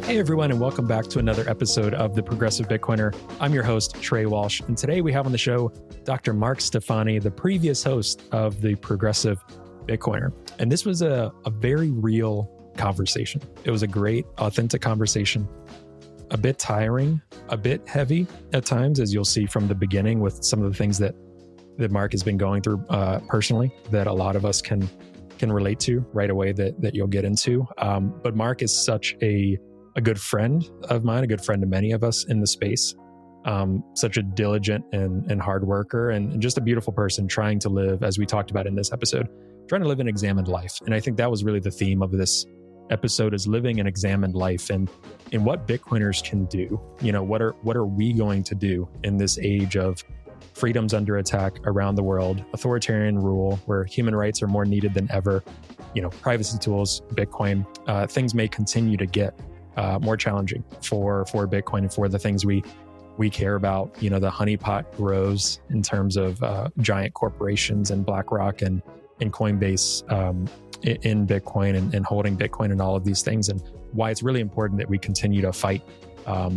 Hey everyone, and welcome back to another episode of The Progressive Bitcoiner. I'm your host, Trey Walsh, and today we have on the show Dr. Mark Stephany, the previous host of The Progressive Bitcoiner. And this was a very real conversation. It was a great, authentic conversation, a bit tiring, a bit heavy at times, as you'll see from the beginning with some of the things that Mark has been going through personally that a lot of us can relate to right away that you'll get into. But Mark is such a good friend of mine, a good friend to many of us in the space, such a diligent and hard worker, and just a beautiful person trying to live, as we talked about in this episode, trying to live an examined life. And I think that was really the theme of this episode, is living an examined life and what Bitcoiners can do. You know, what are we going to do in this age of freedoms under attack around the world, authoritarian rule where human rights are more needed than ever, privacy tools, Bitcoin, things may continue to get more challenging for Bitcoin and for the things we care about. The honeypot grows in terms of giant corporations and BlackRock and Coinbase in Bitcoin and holding Bitcoin and all of these things, and why it's really important that we continue to fight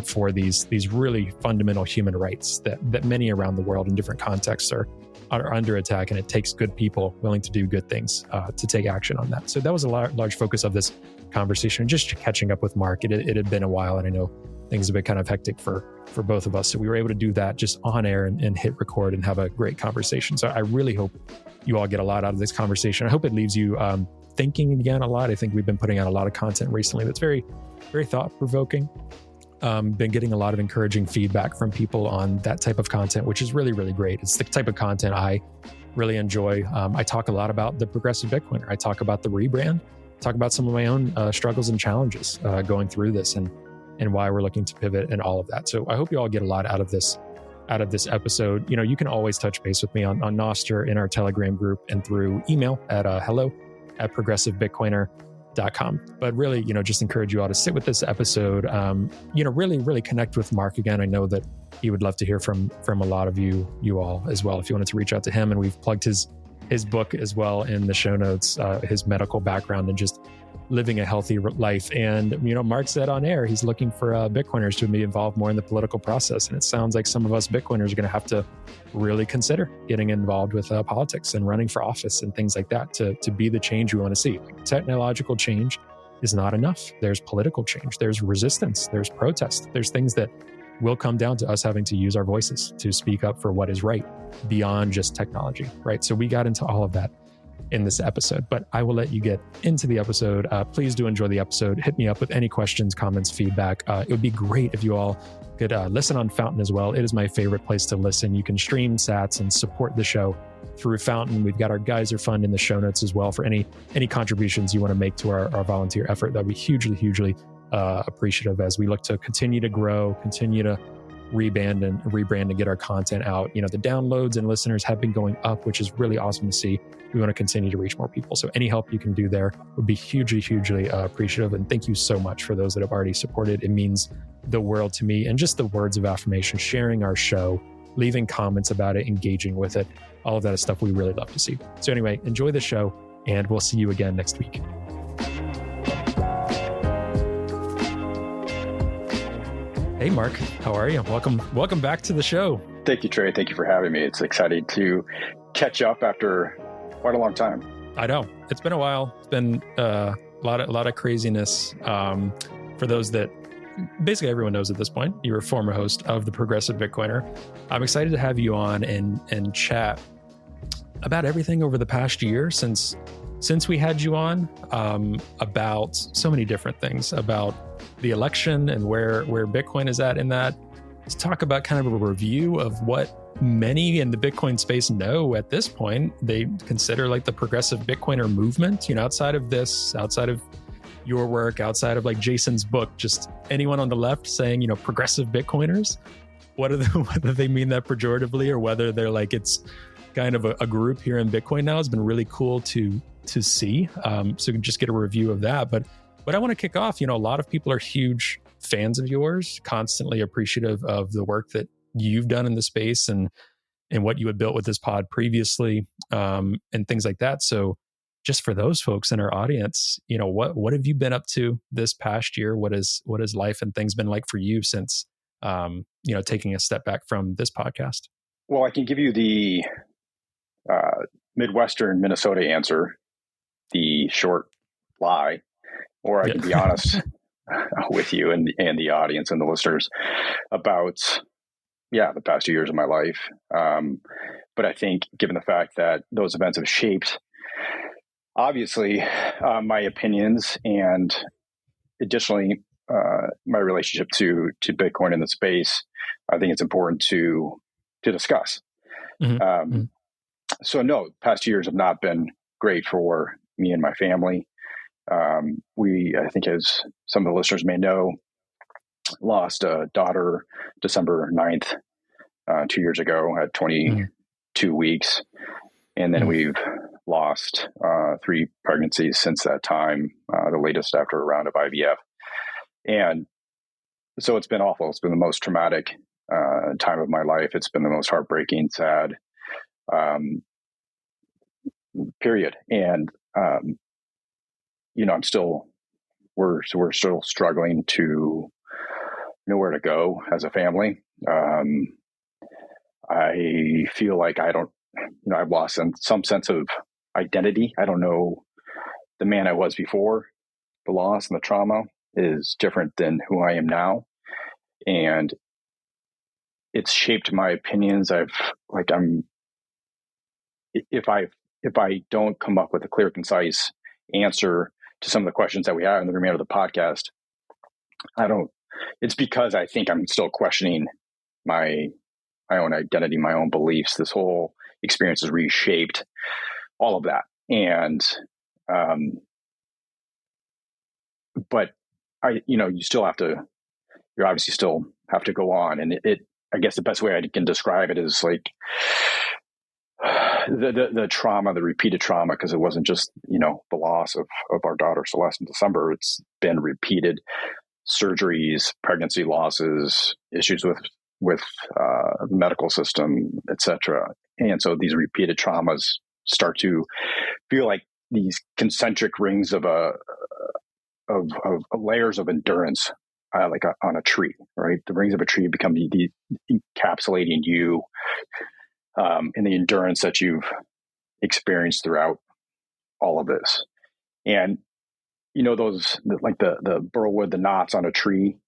for these really fundamental human rights that many around the world in different contexts are under attack, and it takes good people willing to do good things to take action on that. So that was a large focus of this conversation, just catching up with Mark. It had been a while, and I know things have been kind of hectic for both of us. So we were able to do that just on air and hit record and have a great conversation. So I really hope you all get a lot out of this conversation. I hope it leaves you thinking again a lot. I think we've been putting out a lot of content recently that's very, very thought-provoking. Been getting a lot of encouraging feedback from people on that type of content, which is really, really great. It's the type of content I really enjoy. I talk a lot about the Progressive Bitcoiner. I talk about the rebrand, talk about some of my own struggles and challenges going through this and why we're looking to pivot and all of that. So I hope you all get a lot out of this episode. You can always touch base with me on Nostr, in our Telegram group, and through email at hello@progressivebitcoiner.com. But really, just encourage you all to sit with this episode, really, really connect with Mark again. I know that he would love to hear from a lot of you all as well, if you wanted to reach out to him. And we've plugged his book as well in the show notes, his medical background and just living a healthy life. And, Mark said on air, he's looking for Bitcoiners to be involved more in the political process. And it sounds like some of us Bitcoiners are going to have to really consider getting involved with politics and running for office and things like that to be the change we want to see. Technological change is not enough. There's political change. There's resistance. There's protest. There's things that will come down to us having to use our voices to speak up for what is right beyond just technology, right? So we got into all of that in this episode, but I will let you get into the episode. Please do enjoy the episode. Hit me up with any questions, comments, feedback. It would be great if you all could listen on Fountain as well. It is my favorite place to listen. You can stream sats and support the show through Fountain. We've got our Geyser Fund in the show notes as well for any contributions you want to make to our volunteer effort. That'd be hugely, hugely appreciative as we look to continue to grow, continue to rebrand and get our content out. The downloads and listeners have been going up, which is really awesome to see. We want to continue to reach more people. So any help you can do there would be hugely, hugely appreciative. And thank you so much for those that have already supported. It means the world to me. And just the words of affirmation, sharing our show, leaving comments about it, engaging with it. All of that is stuff we really love to see. So anyway, enjoy the show, and we'll see you again next week. Hey, Mark, how are you? Welcome back to the show. Thank you, Trey. Thank you for having me. It's exciting to catch up after quite a long time. I know. It's been a while. It's been a lot of craziness. For those that basically everyone knows at this point, you're a former host of the Progressive Bitcoiner. I'm excited to have you on and chat about everything over the past year since we had you on, about so many different things, about the election and where Bitcoin is at in that. Let's talk about kind of a review of what many in the Bitcoin space know at this point. They consider like the Progressive Bitcoiner movement, outside of your work, outside of like Jason's book, just anyone on the left saying, Progressive Bitcoiners, whether they mean that pejoratively or whether they're like, it's kind of a group here in Bitcoin now, has been really cool to see. So just get a review of that. But I want to kick off, a lot of people are huge fans of yours, constantly appreciative of the work that you've done in the space and what you had built with this pod previously, and things like that. So just for those folks in our audience, what have you been up to this past year? What is life and things been like for you since, taking a step back from this podcast? Well, I can give you the Midwestern Minnesota answer, the short lie, or I can be honest with you and the audience and the listeners about, the past 2 years of my life. But I think given the fact that those events have shaped, obviously, my opinions and additionally, my relationship to Bitcoin in the space, I think it's important to discuss. Mm-hmm. So no, past 2 years have not been great for me and my family. I think as some of the listeners may know, lost a daughter December 9th, 2 years ago at 22 weeks. And then we've lost 3 pregnancies since that time, the latest after a round of IVF. And so it's been awful. It's been the most traumatic time of my life. It's been the most heartbreaking, sad period. And, we're still struggling to know where to go as a family. I feel like I've lost some sense of identity. I don't know the man I was before the loss, and the trauma is different than who I am now. And it's shaped my opinions. If I don't come up with a clear, concise answer to some of the questions that we have in the remainder of the podcast, it's because I think I'm still questioning my own identity, my own beliefs. This whole experience has reshaped all of that. And, but you obviously still have to go on. And I guess the best way I can describe it is like the trauma, the repeated trauma, because it wasn't just, the loss of our daughter Celeste in December. It's been repeated surgeries, pregnancy losses, issues with the medical system, etc. And so these repeated traumas start to feel like these concentric rings of layers of endurance, on a tree, right? The rings of a tree become the encapsulating you in the endurance that you've experienced throughout all of this. And those like the burlwood, the knots on a tree,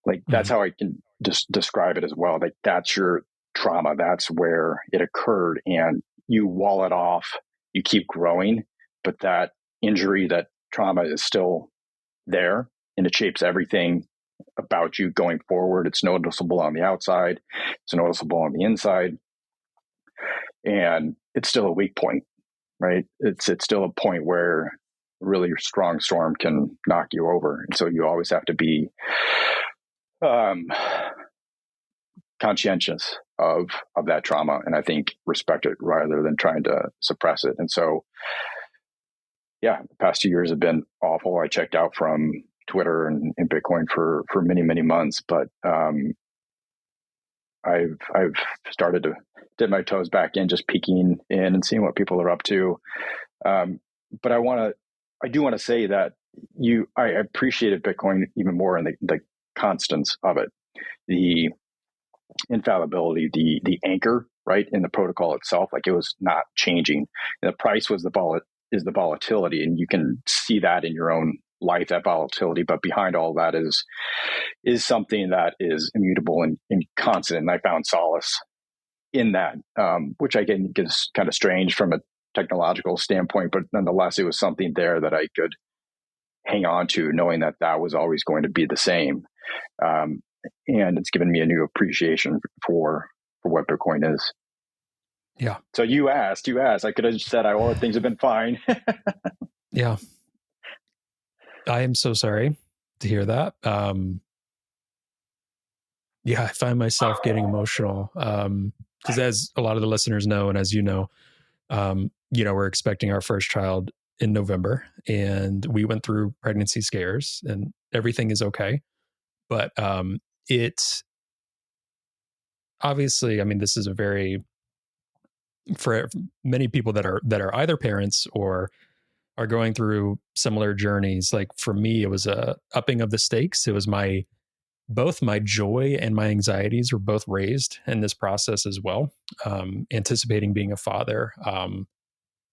like that's how I can just describe it as well. Like that's your trauma. That's where it occurred, and you wall it off. You keep growing, but that injury, that trauma is still there, and it shapes everything about you going forward. It's noticeable on the outside. It's noticeable on the inside. And it's still a weak point, right? It's still a point where really your strong storm can knock you over. And so you always have to be conscientious of that trauma, and I think respect it rather than trying to suppress it. And so, the past 2 years have been awful. I checked out from Twitter and Bitcoin for many, many months, but I've started to dip my toes back in, just peeking in and seeing what people are up to. But I do want to say that I appreciated Bitcoin even more in the constants of it, the infallibility, the anchor, right, in the protocol itself. Like it was not changing. And the price was the volatility, and you can see that in your own life, that volatility. But behind all that is something that is immutable and constant. And I found solace in that, which I think is kind of strange from a technological standpoint, but nonetheless, it was something there that I could hang on to, knowing that was always going to be the same. And it's given me a new appreciation for what Bitcoin is. Yeah. So you asked, I could have just said, things have been fine. Yeah. I am so sorry to hear that. I find myself getting emotional. Because as a lot of the listeners know, and as you know, we're expecting our first child in November, and we went through pregnancy scares, and everything is okay. But it's obviously, this is for many people that are either parents or are going through similar journeys. Like for me, it was a upping of the stakes. It was both my joy and my anxieties were both raised in this process as well. Anticipating being a father,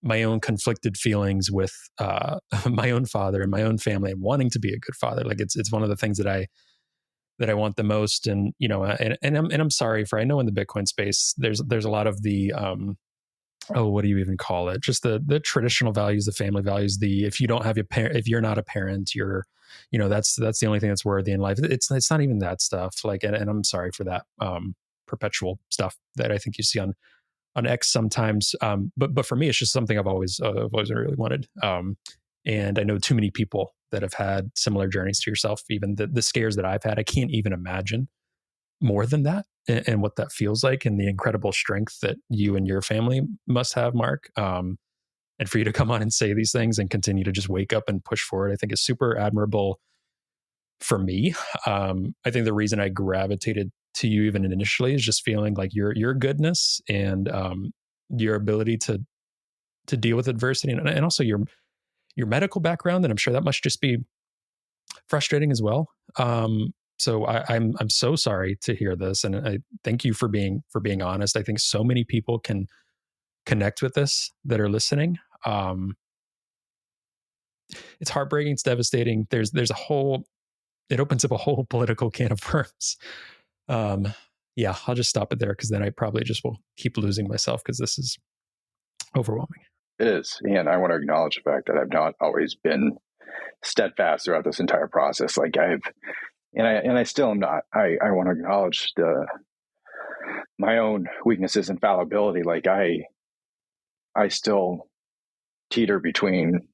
my own conflicted feelings with my own father and my own family, and wanting to be a good father. Like it's one of the things that I want the most. And I'm sorry for, I know in the Bitcoin space there's a lot of the what do you even call it? Just the traditional values, the family values. If you don't have your parent, if you're not a parent, you're, that's the only thing that's worthy in life. It's not even that stuff. Like, and I'm sorry for that perpetual stuff that I think you see on X sometimes. But for me, it's just something I've always really wanted. And I know too many people that have had similar journeys to yourself. Even the scares that I've had, I can't even imagine more than that, and what that feels like, and the incredible strength that you and your family must have, Mark. And for you to come on and say these things and continue to just wake up and push forward, I think is super admirable for me. I think the reason I gravitated to you even initially is just feeling like your goodness and your ability to deal with adversity, and also your medical background. And I'm sure that must just be frustrating as well. So I'm so sorry to hear this, and I thank you for being honest. I think so many people can connect with this that are listening. It's heartbreaking. It's devastating. It opens up a whole political can of worms. Yeah, I'll just stop it there, because then I probably just will keep losing myself, because this is overwhelming. It is. And I want to acknowledge the fact that I've not always been steadfast throughout this entire process. Like I still am not. I want to acknowledge my own weaknesses and fallibility. Like I still teeter between,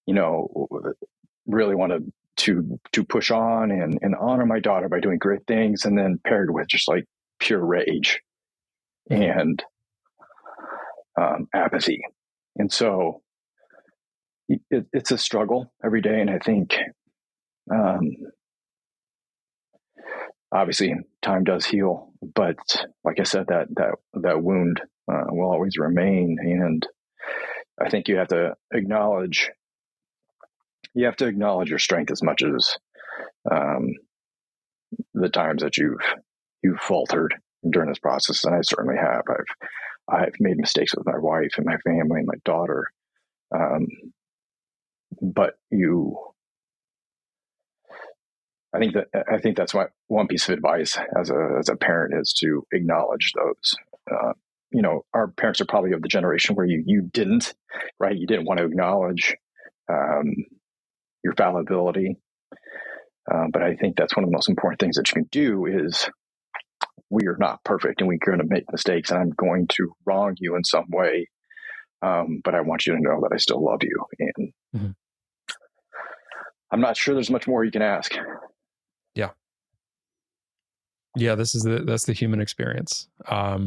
really want to push on and honor my daughter by doing great things, and then paired with just like pure rage and apathy. And so it's a struggle every day. And I think, obviously time does heal, but like I said, that wound will always remain. And I think you have to acknowledge your strength as much as the times that you've faltered during this process. And I certainly have. I've made mistakes with my wife and my family and my daughter. But I think that's one piece of advice as a parent is to acknowledge those. Our parents are probably of the generation where you didn't, right? You didn't want to acknowledge your fallibility. But I think that's one of the most important things that you can do is, we are not perfect and we're going to make mistakes, and I'm going to wrong you in some way. But I want you to know that I still love you. And I'm not sure there's much more you can ask. Yeah. That's the human experience. Yeah.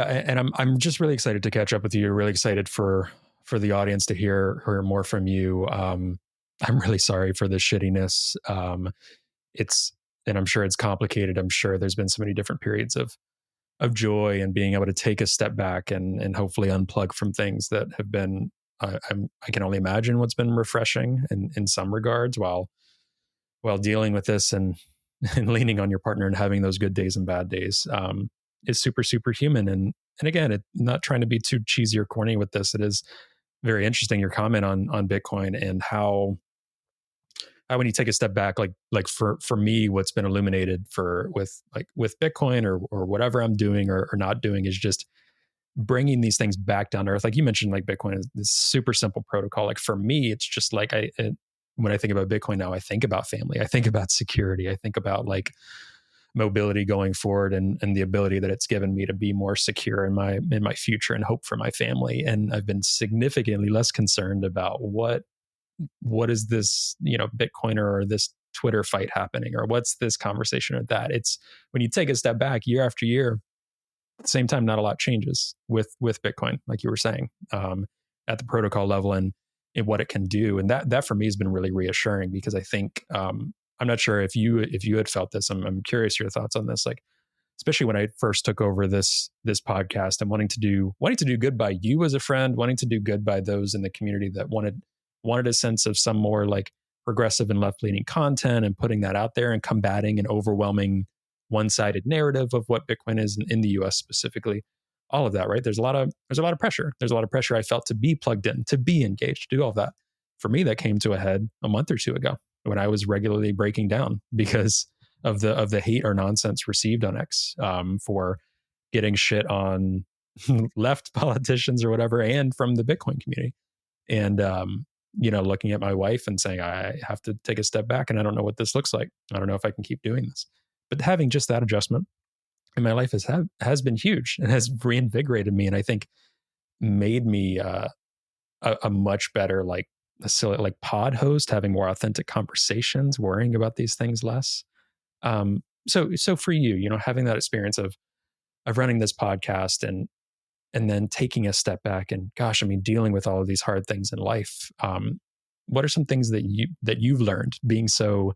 And I'm just really excited to catch up with you. Really excited for the audience to hear more from you. I'm really sorry for the shittiness. And I'm sure it's complicated. I'm sure there's been so many different periods of joy and being able to take a step back and hopefully unplug from things that have been, I can only imagine what's been refreshing in some regards while dealing with this and leaning on your partner and having those good days and bad days is super, super human. And again, not trying to be too cheesy or corny with this. It is very interesting, your comment on Bitcoin and how when you take a step back, like for me, what's been illuminated with Bitcoin or whatever I'm doing or not doing is just bringing these things back down to earth. Like you mentioned, like Bitcoin is this super simple protocol. Like for me, it's just like when I think about Bitcoin now, I think about family, I think about security, I think about like mobility going forward and the ability that it's given me to be more secure in my future and hope for my family. And I've been significantly less concerned about what is this, Bitcoiner or this Twitter fight happening, or what's this conversation or that. It's when you take a step back year after year, at the same time, not a lot changes with Bitcoin, like you were saying, at the protocol level and what it can do. And that for me has been really reassuring, because I think, I'm not sure if you had felt this. I'm curious your thoughts on this. Like, especially when I first took over this podcast, and wanting to do good by you as a friend, wanting to do good by those in the community that wanted a sense of some more like progressive and left-leaning content, and putting that out there and combating an overwhelming one-sided narrative of what Bitcoin is in the US specifically. All of that, right? There's a lot of pressure. There's a lot of pressure I felt to be plugged in, to be engaged, to do all of that. For me, that came to a head a month or two ago when I was regularly breaking down because of the hate or nonsense received on X, for getting shit on left politicians or whatever, and from the Bitcoin community. And looking at my wife and saying, I have to take a step back, and I don't know what this looks like. I don't know if I can keep doing this. But having just that adjustment in my life has been huge, and has reinvigorated me, and I think made me a much better like pod host, having more authentic conversations, worrying about these things less. So for you, having that experience of running this podcast and then taking a step back and, gosh, I mean, dealing with all of these hard things in life. What are some things that you've learned being so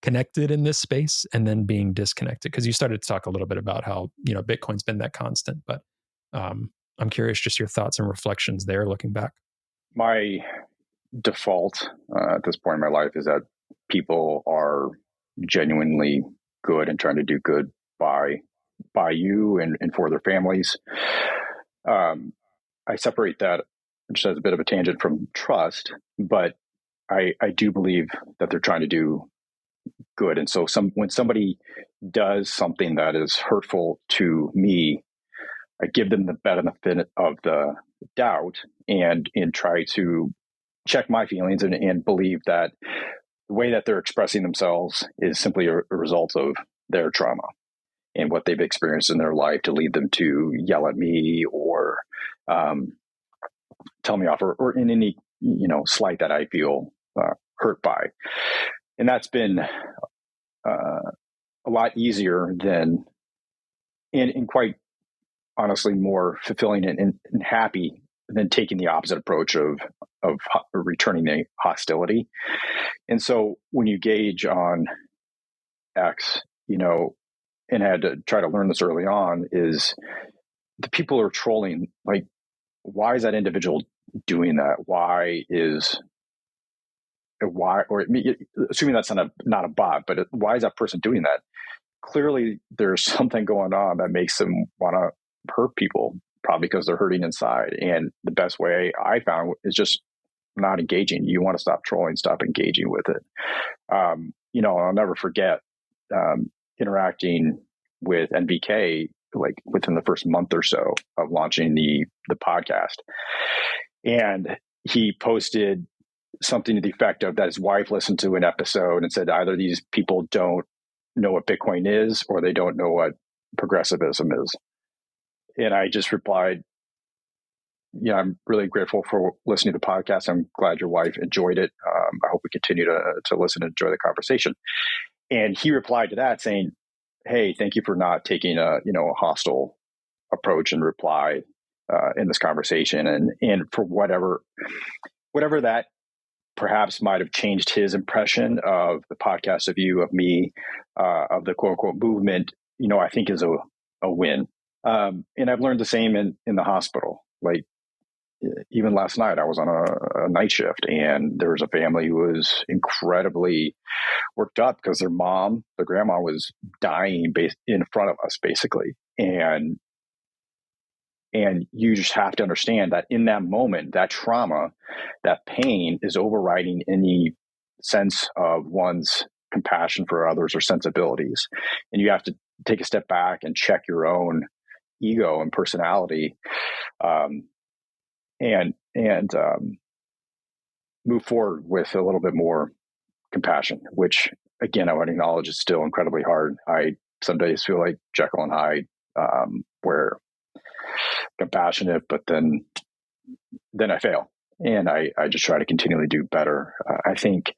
connected in this space and then being disconnected? Because you started to talk a little bit about how, Bitcoin's been that constant, but I'm curious just your thoughts and reflections there looking back. My default at this point in my life is that people are genuinely good and trying to do good by you and for their families. I separate that just as a bit of a tangent from trust, but I do believe that they're trying to do good. And so when somebody does something that is hurtful to me, I give them the benefit of the doubt and try to check my feelings and believe that the way that they're expressing themselves is simply a result of their trauma and what they've experienced in their life to lead them to yell at me or tell me off or in any slight that I feel hurt by. And that's been a lot easier than and quite honestly more fulfilling and happy than taking the opposite approach of returning the hostility. And so when you gauge on X, and had to try to learn this early on, is the people are trolling. Like, why is that individual doing that? Or assuming that's not a bot, but why is that person doing that? Clearly there's something going on that makes them want to hurt people, probably because they're hurting inside. And the best way I found is just not engaging. You want to stop trolling, stop engaging with it. I'll never forget interacting with NBK like within the first month or so of launching the podcast. And he posted something to the effect of that his wife listened to an episode and said either these people don't know what Bitcoin is or they don't know what progressivism is. And I just replied, I'm really grateful for listening to the podcast. I'm glad your wife enjoyed it. I hope we continue to listen and enjoy the conversation. And he replied to that saying, hey, thank you for not taking a hostile approach and reply in this conversation. And for whatever that perhaps might have changed his impression of the podcast, of you, of me, of the quote unquote movement, I think is a win. And I've learned the same in the hospital. Like, even last night, I was on a night shift, and there was a family who was incredibly worked up because their grandma was dying in front of us, basically. And you just have to understand that in that moment, that trauma, that pain is overriding any sense of one's compassion for others or sensibilities. And you have to take a step back and check your own ego and personality, and move forward with a little bit more compassion, which again, I would acknowledge is still incredibly hard. I some days feel like Jekyll and Hyde, where compassionate, but then I fail. And I just try to continually do better. I think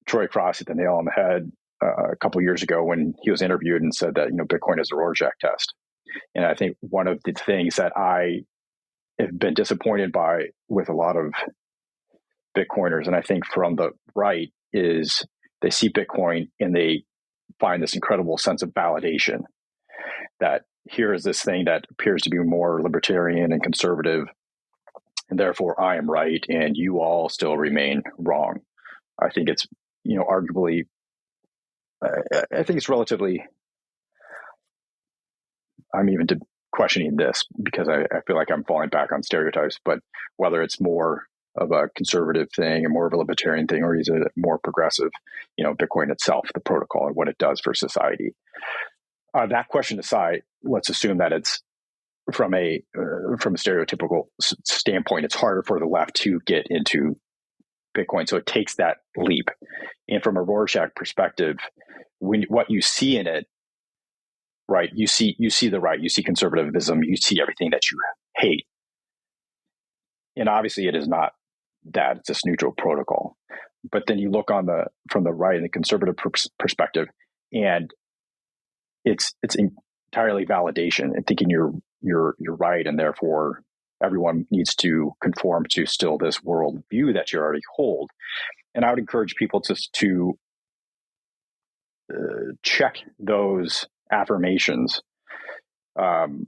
Troy Cross hit the nail on the head a couple of years ago when he was interviewed and said that, Bitcoin is a Rorschach test. And I think one of the things that I have been disappointed by with a lot of Bitcoiners, and I think from the right, is they see Bitcoin and they find this incredible sense of validation. that here is this thing that appears to be more libertarian and conservative, and therefore I am right and you all still remain wrong. I think it's, arguably, I think it's relatively, I'm even questioning this because I feel like I'm falling back on stereotypes, but whether it's more of a conservative thing and more of a libertarian thing, or is it more progressive, Bitcoin itself, the protocol and what it does for society. That question aside, let's assume that it's from a stereotypical standpoint, it's harder for the left to get into Bitcoin. So it takes that leap. And from a Rorschach perspective, what you see in it, right, you see the right, you see conservatism, you see everything that you hate. And obviously it is not that, it's this neutral protocol. But then you look from the right and the conservative perspective, and it's entirely validation and thinking you're right, and therefore everyone needs to conform to still this world view that you already hold. And I would encourage people to check those affirmations and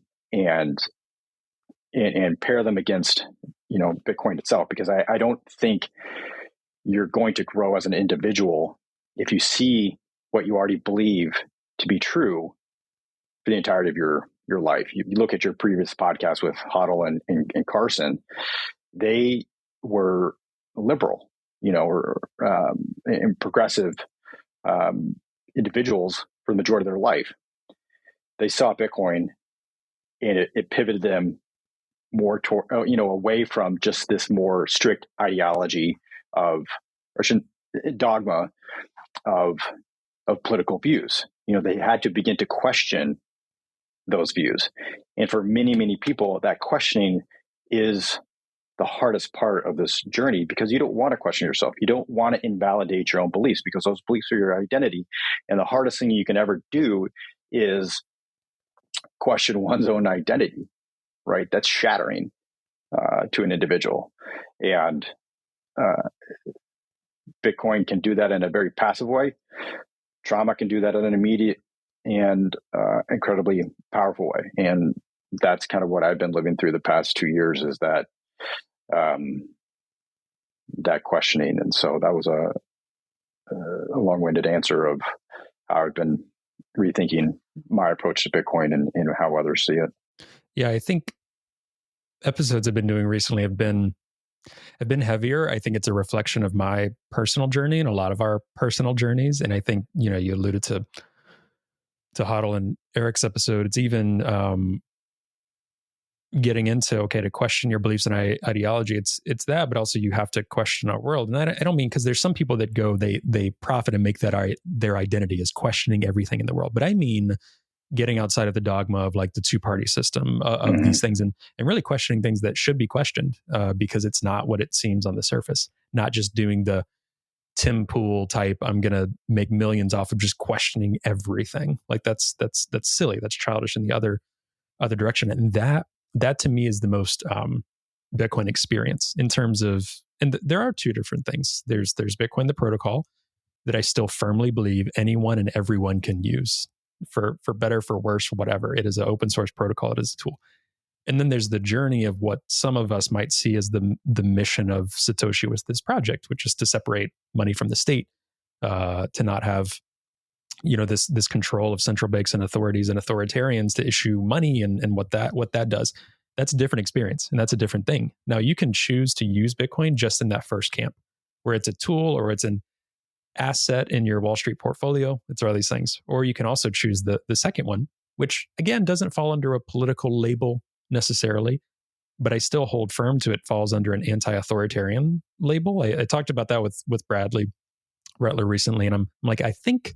pair them against Bitcoin itself, because I don't think you're going to grow as an individual if you see what you already believe to be true for the entirety of your life. You look at your previous podcast with Hoddle and Carson, they were liberal, and progressive individuals for the majority of their life. They saw Bitcoin and it pivoted them more toward, away from just this more strict ideology dogma of political views. They had to begin to question those views. And for many, many people, that questioning is the hardest part of this journey, because you don't want to question yourself. You don't want to invalidate your own beliefs, because those beliefs are your identity. And the hardest thing you can ever do is question one's own identity, right? That's shattering to an individual. And Bitcoin can do that in a very passive way. Trauma can do that in an immediate and incredibly powerful way. And that's kind of what I've been living through the past 2 years, is that that questioning. And so that was a long-winded answer of how I've been rethinking my approach to Bitcoin and how others see it. Yeah, I think episodes I've been doing recently have been heavier. I think it's a reflection of my personal journey and a lot of our personal journeys. And I think, you alluded to Hoddle and Eric's episode. It's even getting into, to question your beliefs and ideology. It's that, but also you have to question our world. And I don't mean, because there's some people that go, they profit and make that their identity is questioning everything in the world. But I mean, getting outside of the dogma of like the two-party system of these things, and really questioning things that should be questioned because it's not what it seems on the surface. Not just doing the Tim Pool type, I'm going to make millions off of just questioning everything. Like that's silly. That's childish in the other direction. And that to me is the most Bitcoin experience in terms of, and there are two different things. There's Bitcoin, the protocol, that I still firmly believe anyone and everyone can use for better, for worse, for whatever. It is an open source protocol. It is a tool. And then there's the journey of what some of us might see as the mission of Satoshi with this project, which is to separate money from the state, to not have, this control of central banks and authorities and authoritarians to issue money and what that does. That's a different experience, and that's a different thing. Now, you can choose to use Bitcoin just in that first camp, where it's a tool or it's an asset in your Wall Street portfolio. It's all these things. Or you can also choose the second one, which again doesn't fall under a political label necessarily, but I still hold firm to it falls under an anti-authoritarian label. I talked about that with Bradley Rutler recently, and I'm like, I think,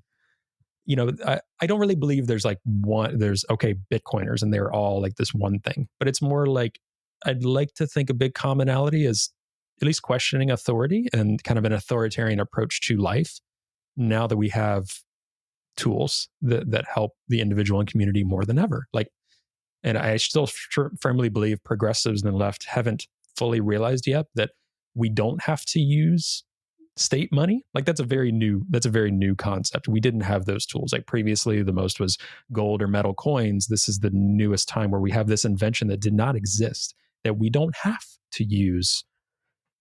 I don't really believe there's Bitcoiners and they're all like this one thing, but it's more like, I'd like to think a big commonality is at least questioning authority and kind of an authoritarian approach to life, now that we have tools that help the individual and community more than ever. And I still firmly believe progressives and the left haven't fully realized yet that we don't have to use state money. Like that's a very new concept. We didn't have those tools. Like previously the most was gold or metal coins. This is the newest time where we have this invention that did not exist, that we don't have to use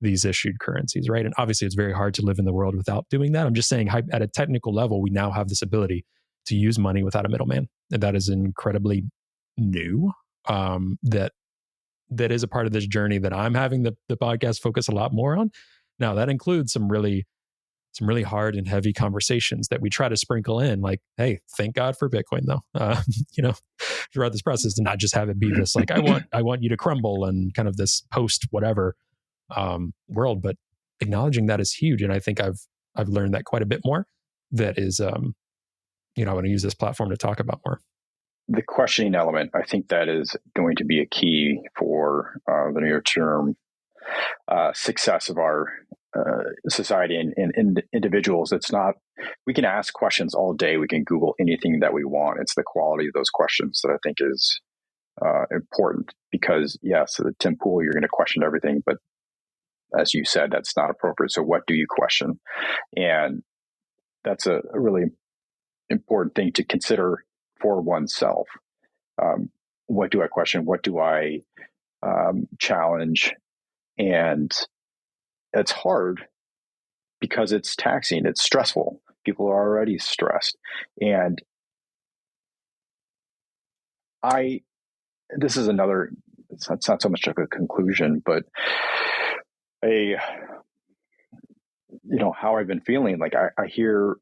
these issued currencies, right? And obviously it's very hard to live in the world without doing that. I'm just saying at a technical level, we now have this ability to use money without a middleman. And that is incredibly new. That is a part of this journey that I'm having the podcast focus a lot more on. Now that includes some really hard and heavy conversations that we try to sprinkle in, like, hey, thank God for Bitcoin though. Throughout this process, to not just have it be this like, I want you to crumble and kind of this post whatever world, but acknowledging that is huge. And I think I've learned that quite a bit more. That is, I want to use this platform to talk about more. The questioning element, I think that is going to be a key for the near term success of our society and individuals. It's not, we can ask questions all day. We can Google anything that we want. It's the quality of those questions that I think is important, because yes, the Tim Pool, you're going to question everything, but as you said, that's not appropriate. So what do you question? And that's a really important thing to consider for oneself. What do I question? What do I challenge? And it's hard because it's taxing, it's stressful. People are already stressed. And this is another, it's not so much of a conclusion, but how I've been feeling. Like I hear,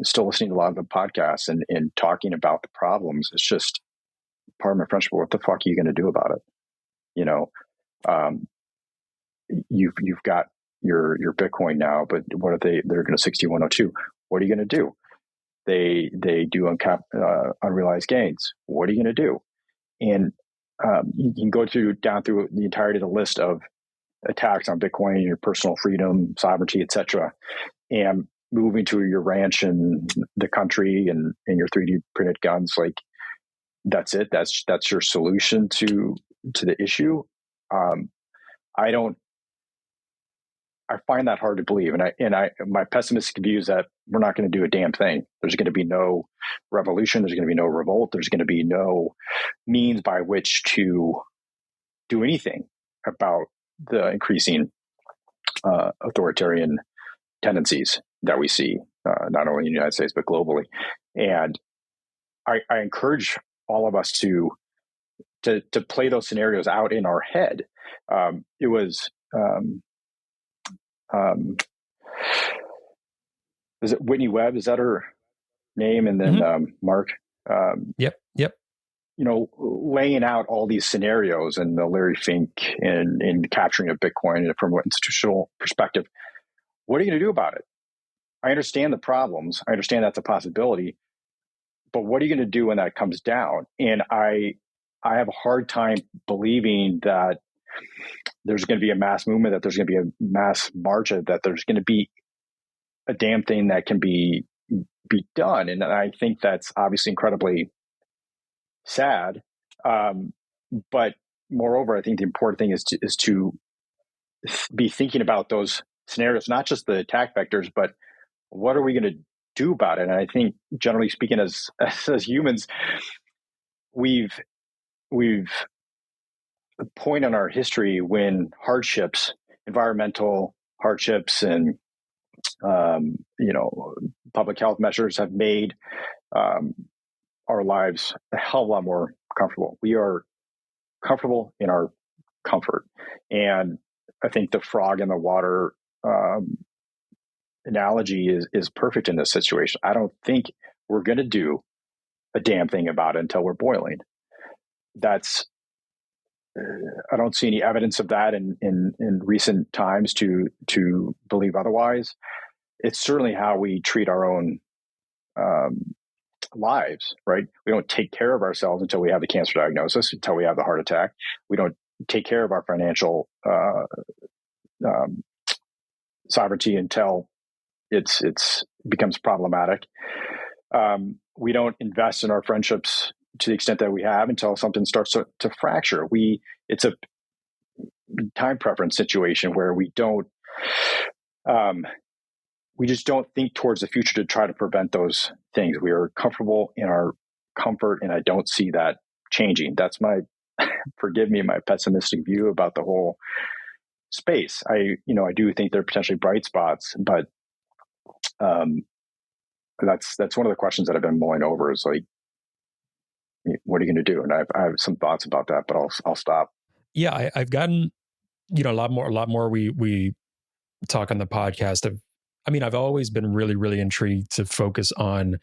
still listening to a lot of the podcasts and talking about the problems. It's just, pardon my French, but what the fuck are you going to do about it? You've got your Bitcoin now, but what are they're going to 6102. What are you going to do? They do unrealized gains. What are you going to do? And you can go down through the entirety of the list of attacks on Bitcoin, your personal freedom, sovereignty, etc., and moving to your ranch in the country and your 3D printed guns. Like that's it. That's your solution to the issue. I find that hard to believe. And my pessimistic view is that we're not going to do a damn thing. There's going to be no revolution. There's going to be no revolt. There's going to be no means by which to do anything about the increasing authoritarian tendencies that we see, not only in the United States, but globally. And I encourage all of us to play those scenarios out in our head. It was, is it Whitney Webb? Is that her name? And then Mark. Yep. Laying out all these scenarios and the Larry Fink and capturing of Bitcoin from an institutional perspective. What are you going to do about it? I understand the problems. I understand that's a possibility, but what are you going to do when that comes down? And I have a hard time believing that there's going to be a mass movement, that there's going to be a mass march, that there's going to be a damn thing that can be done. And I think that's obviously incredibly sad. But moreover, I think the important thing is to be thinking about those scenarios, not just the attack vectors, but what are we going to do about it? And I think, generally speaking, as humans, we've a point in our history when hardships, environmental hardships, and public health measures have made our lives a hell of a lot more comfortable. We are comfortable in our comfort, and I think the frog in the water analogy is perfect in this situation. I don't think we're going to do a damn thing about it until we're boiling. I don't see any evidence of that in recent times to believe otherwise. It's certainly how we treat our own lives, right? We don't take care of ourselves until we have the cancer diagnosis, until we have the heart attack. We don't take care of our financial sovereignty until it becomes problematic. We don't invest in our friendships to the extent that we have until something starts to fracture. It's a time preference situation where we don't we just don't think towards the future to try to prevent those things. We are comfortable in our comfort, and I don't see that changing. That's my, forgive me, my pessimistic view about the whole space. I do think there are potentially bright spots, but that's one of the questions that I've been mulling over is like, what are you going to do? And I have some thoughts about that, but I'll stop. Yeah, I've gotten, a lot more we talk on the podcast of, I've always been really, really intrigued to focus on,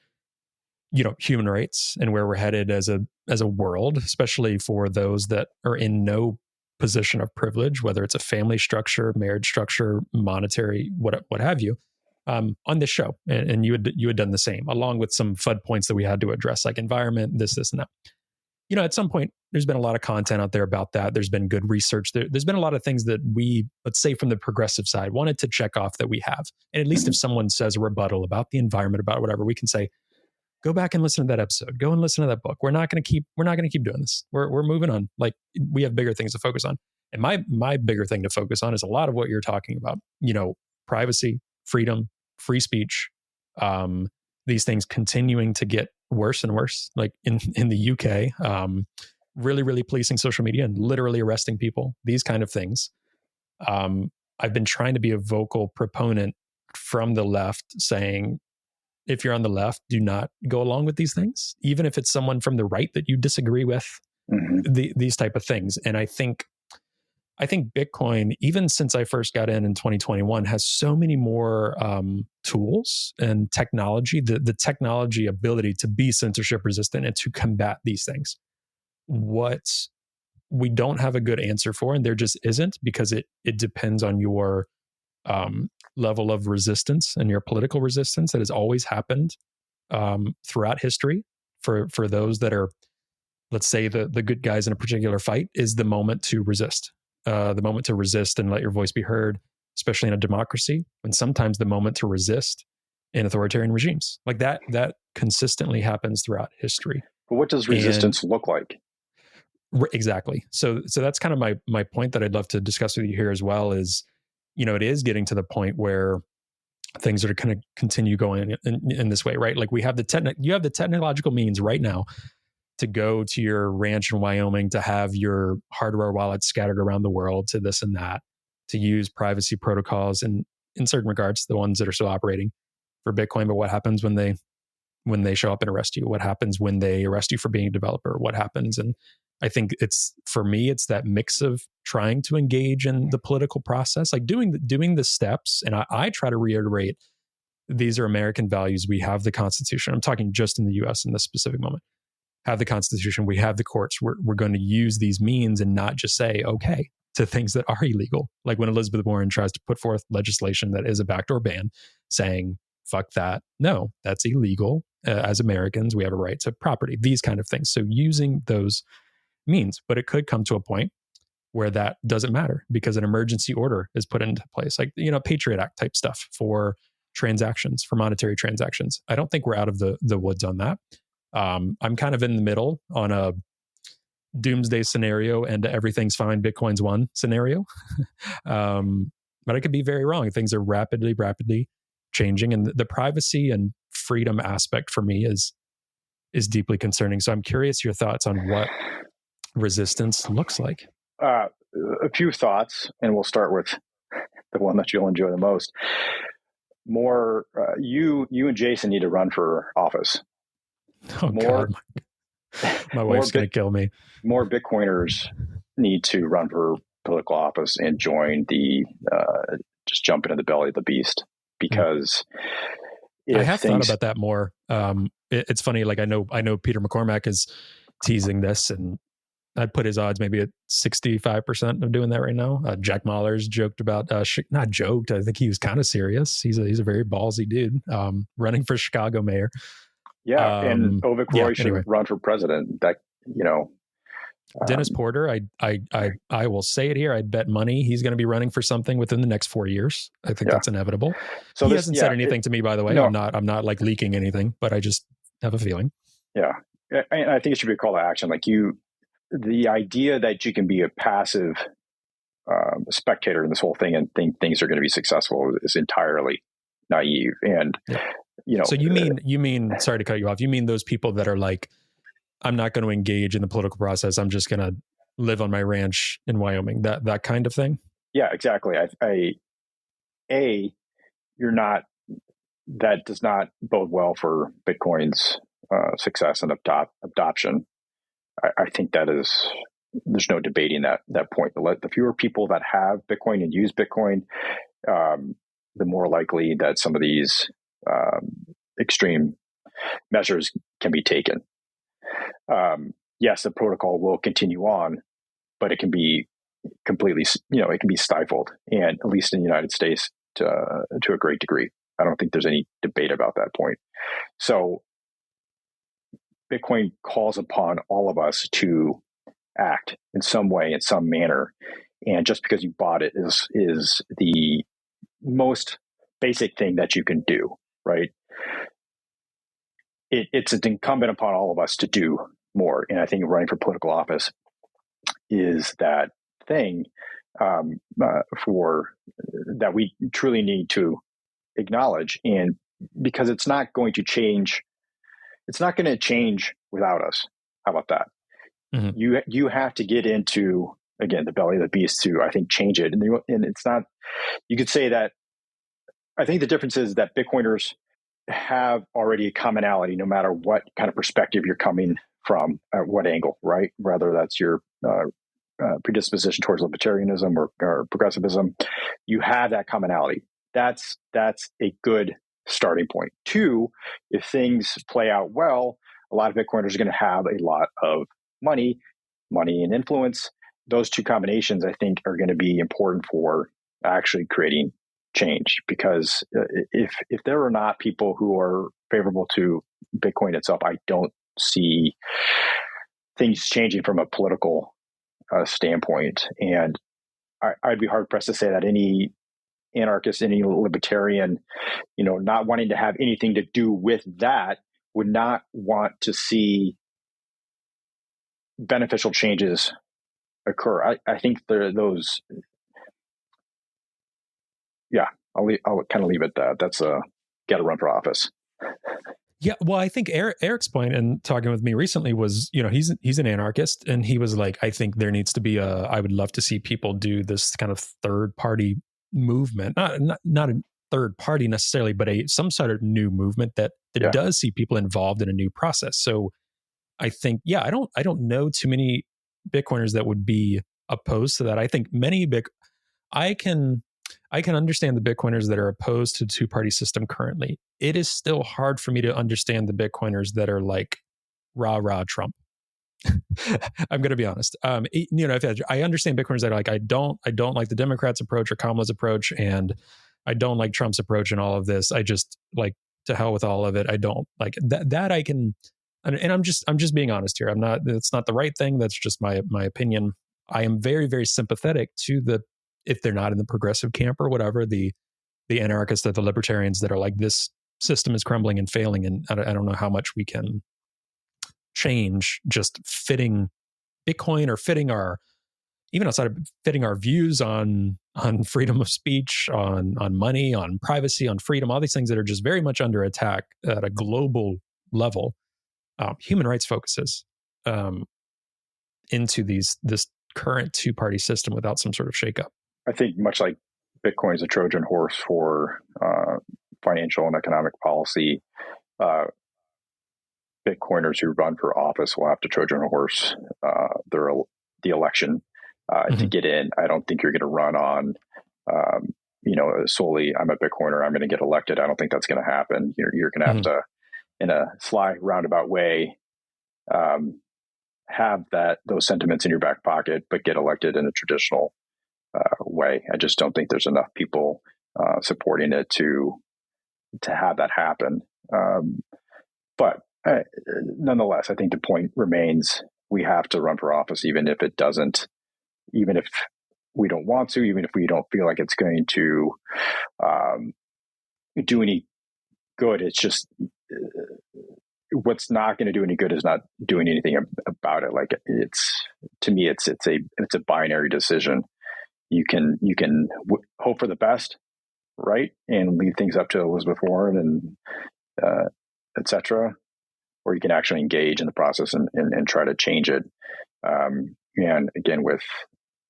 human rights and where we're headed as a world, especially for those that are in no position of privilege, whether it's a family structure, marriage structure, monetary, what have you, on this show. And you had done the same, along with some FUD points that we had to address, like environment, this, and that. At some point, there's been a lot of content out there about that. There's been good research. There's been a lot of things that we, let's say from the progressive side, wanted to check off that we have. And at least if someone says a rebuttal about the environment, about whatever, we can say, go back and listen to that episode. Go and listen to that book. We're not going to keep doing this. We're moving on. Like, we have bigger things to focus on. And my bigger thing to focus on is a lot of what you're talking about. Privacy, freedom, free speech. These things continuing to get worse and worse, like in the UK, really, really policing social media and literally arresting people, these kind of things. I've been trying to be a vocal proponent from the left, saying, if you're on the left, do not go along with these things, even if it's someone from the right that you disagree with, these type of things. And I think Bitcoin, even since I first got in 2021, has so many more tools and technology, the technology ability to be censorship resistant and to combat these things. What we don't have a good answer for, and there just isn't, because it depends on your level of resistance and your political resistance that has always happened throughout history. For those that are, let's say, the good guys in a particular fight, is the moment to resist. The moment to resist and let your voice be heard, especially in a democracy, and sometimes the moment to resist in authoritarian regimes. Like that consistently happens throughout history. But what does resistance look like? Exactly. So that's kind of my point that I'd love to discuss with you here as well is, it is getting to the point where things are going to continue going in this way, right? Like you have the technological means right now to go to your ranch in Wyoming, to have your hardware wallets scattered around the world, to this and that, to use privacy protocols and in certain regards, the ones that are still operating for Bitcoin. But what happens when they show up and arrest you? What happens when they arrest you for being a developer? What happens? And I think for me, it's that mix of trying to engage in the political process, like doing the steps. And I try to reiterate, these are American values. We have the Constitution. I'm talking just in the US in this specific moment. Have the Constitution. We have the courts. We're going to use these means and not just say okay to things that are illegal. Like when Elizabeth Warren tries to put forth legislation that is a backdoor ban, saying, fuck that. No, that's illegal. As Americans, we have a right to property, these kind of things. So using those means, but it could come to a point where that doesn't matter because an emergency order is put into place, like, Patriot Act type stuff for transactions, for monetary transactions. I don't think we're out of the woods on that. I'm kind of in the middle on a doomsday scenario and everything's fine, Bitcoin's won scenario. But I could be very wrong. Things are rapidly changing, and the privacy and freedom aspect for me is deeply concerning. So I'm curious your thoughts on what resistance looks like. A few thoughts, and we'll start with the one that you'll enjoy the most. More, you and Jason need to run for office. Oh, God. My wife's going to kill me. More Bitcoiners need to run for political office and join just jump into the belly of the beast, because I have thought about that more. It's funny. Like I know Peter McCormack is teasing this, and I'd put his odds maybe at 65% of doing that right now. Jack Mahler's joked about, not joked. I think he was kind of serious. He's a very ballsy dude, running for Chicago mayor. Yeah, and Ovik Roy should run for president. That Dennis Porter, I will say it here. I'd bet money he's going to be running for something within the next 4 years. I think that's inevitable. So he hasn't said anything to me, by the way. No. I'm not like leaking anything, but I just have a feeling. Yeah, and I think it should be a call to action. Like the idea that you can be a passive spectator in this whole thing and think things are going to be successful is entirely naive. And, So you mean, sorry to cut you off. You mean those people that are like, I'm not going to engage in the political process. I'm just going to live on my ranch in Wyoming, that kind of thing. Yeah, exactly. That does not bode well for Bitcoin's success and adoption. I think there's no debating that point. The fewer people that have Bitcoin and use Bitcoin, the more likely that some of these extreme measures can be taken. Yes, the protocol will continue on, but it can be completely, it can be stifled, and at least in the United States to a great degree. I don't think there's any debate about that point. So Bitcoin calls upon all of us to act in some way, in some manner. And just because you bought it is the most basic thing that you can do, right? It's incumbent upon all of us to do more. And I think running for political office is that thing for that we truly need to acknowledge. And because it's not going to change without us. How about that? Mm-hmm. You have to get into, again, the belly of the beast to, I think, change it. And it's not, you could say that, I think the difference is that Bitcoiners have already a commonality, no matter what kind of perspective you're coming from, at what angle, right? Whether that's your predisposition towards libertarianism or progressivism, you have that commonality. That's a good starting point. Two, if things play out well, a lot of Bitcoiners are going to have a lot of money and influence. Those two combinations, I think, are going to be important for actually creating change. Because if there are not people who are favorable to Bitcoin itself, I don't see things changing from a political standpoint. And I'd be hard pressed to say that any anarchist, any libertarian, not wanting to have anything to do with that would not want to see beneficial changes occur. I think those. Yeah, I'll kind of leave it at that. That's got to run for office. Yeah, well, I think Eric's point in talking with me recently was, he's an anarchist, and he was like, I think there needs to be I would love to see people do this kind of third party movement, not a third party necessarily, but some sort of new movement that does see people involved in a new process. So I think, I don't know too many Bitcoiners that would be opposed to that. I think I can understand the Bitcoiners that are opposed to the two-party system currently. It is still hard for me to understand the Bitcoiners that are like, rah Trump. I'm going to be honest. I understand Bitcoiners that are like, I don't like the Democrats' approach or Kamala's approach, and I don't like Trump's approach and all of this. I just like, to hell with all of it. I don't like that I can, and I'm just being honest here. It's not the right thing. That's just my opinion. I am very, very sympathetic to if they're not in the progressive camp or whatever, the anarchists or the libertarians that are like, this system is crumbling and failing, and I don't know how much we can change just fitting Bitcoin or fitting even outside of fitting our views on freedom of speech, on money, on privacy, on freedom, all these things that are just very much under attack at a global level. Human rights focuses into this current two-party system without some sort of shakeup. I think much like Bitcoin is a Trojan horse for financial and economic policy, Bitcoiners who run for office will have to Trojan horse the election to get in. I don't think you're going to run on, solely, I'm a Bitcoiner, I'm going to get elected. I don't think that's going to happen. You're going to have to, in a sly, roundabout way, have those sentiments in your back pocket, but get elected in a traditional way. I just don't think there's enough people supporting it to have that happen. But nonetheless, I think the point remains: we have to run for office, even if we don't want to, even if we don't feel like it's going to do any good. It's just what's not going to do any good is not doing anything about it. Like to me, it's a binary decision. You can hope for the best, right and leave things up to Elizabeth Warren and et cetera, or you can actually engage in the process and try to change it. And again,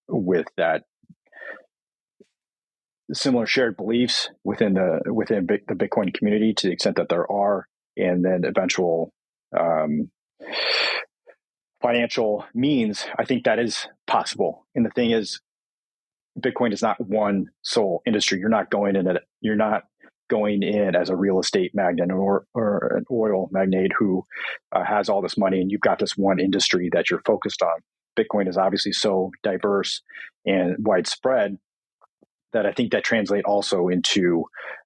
with that similar shared beliefs within the Bitcoin community, to the extent that there are, and then eventual financial means, I think that is possible. And the thing is, Bitcoin is not one sole industry. You're not going in as a real estate magnate or an oil magnate who has all this money, and you've got this one industry that you're focused on. Bitcoin is obviously so diverse and widespread that I think that translate also into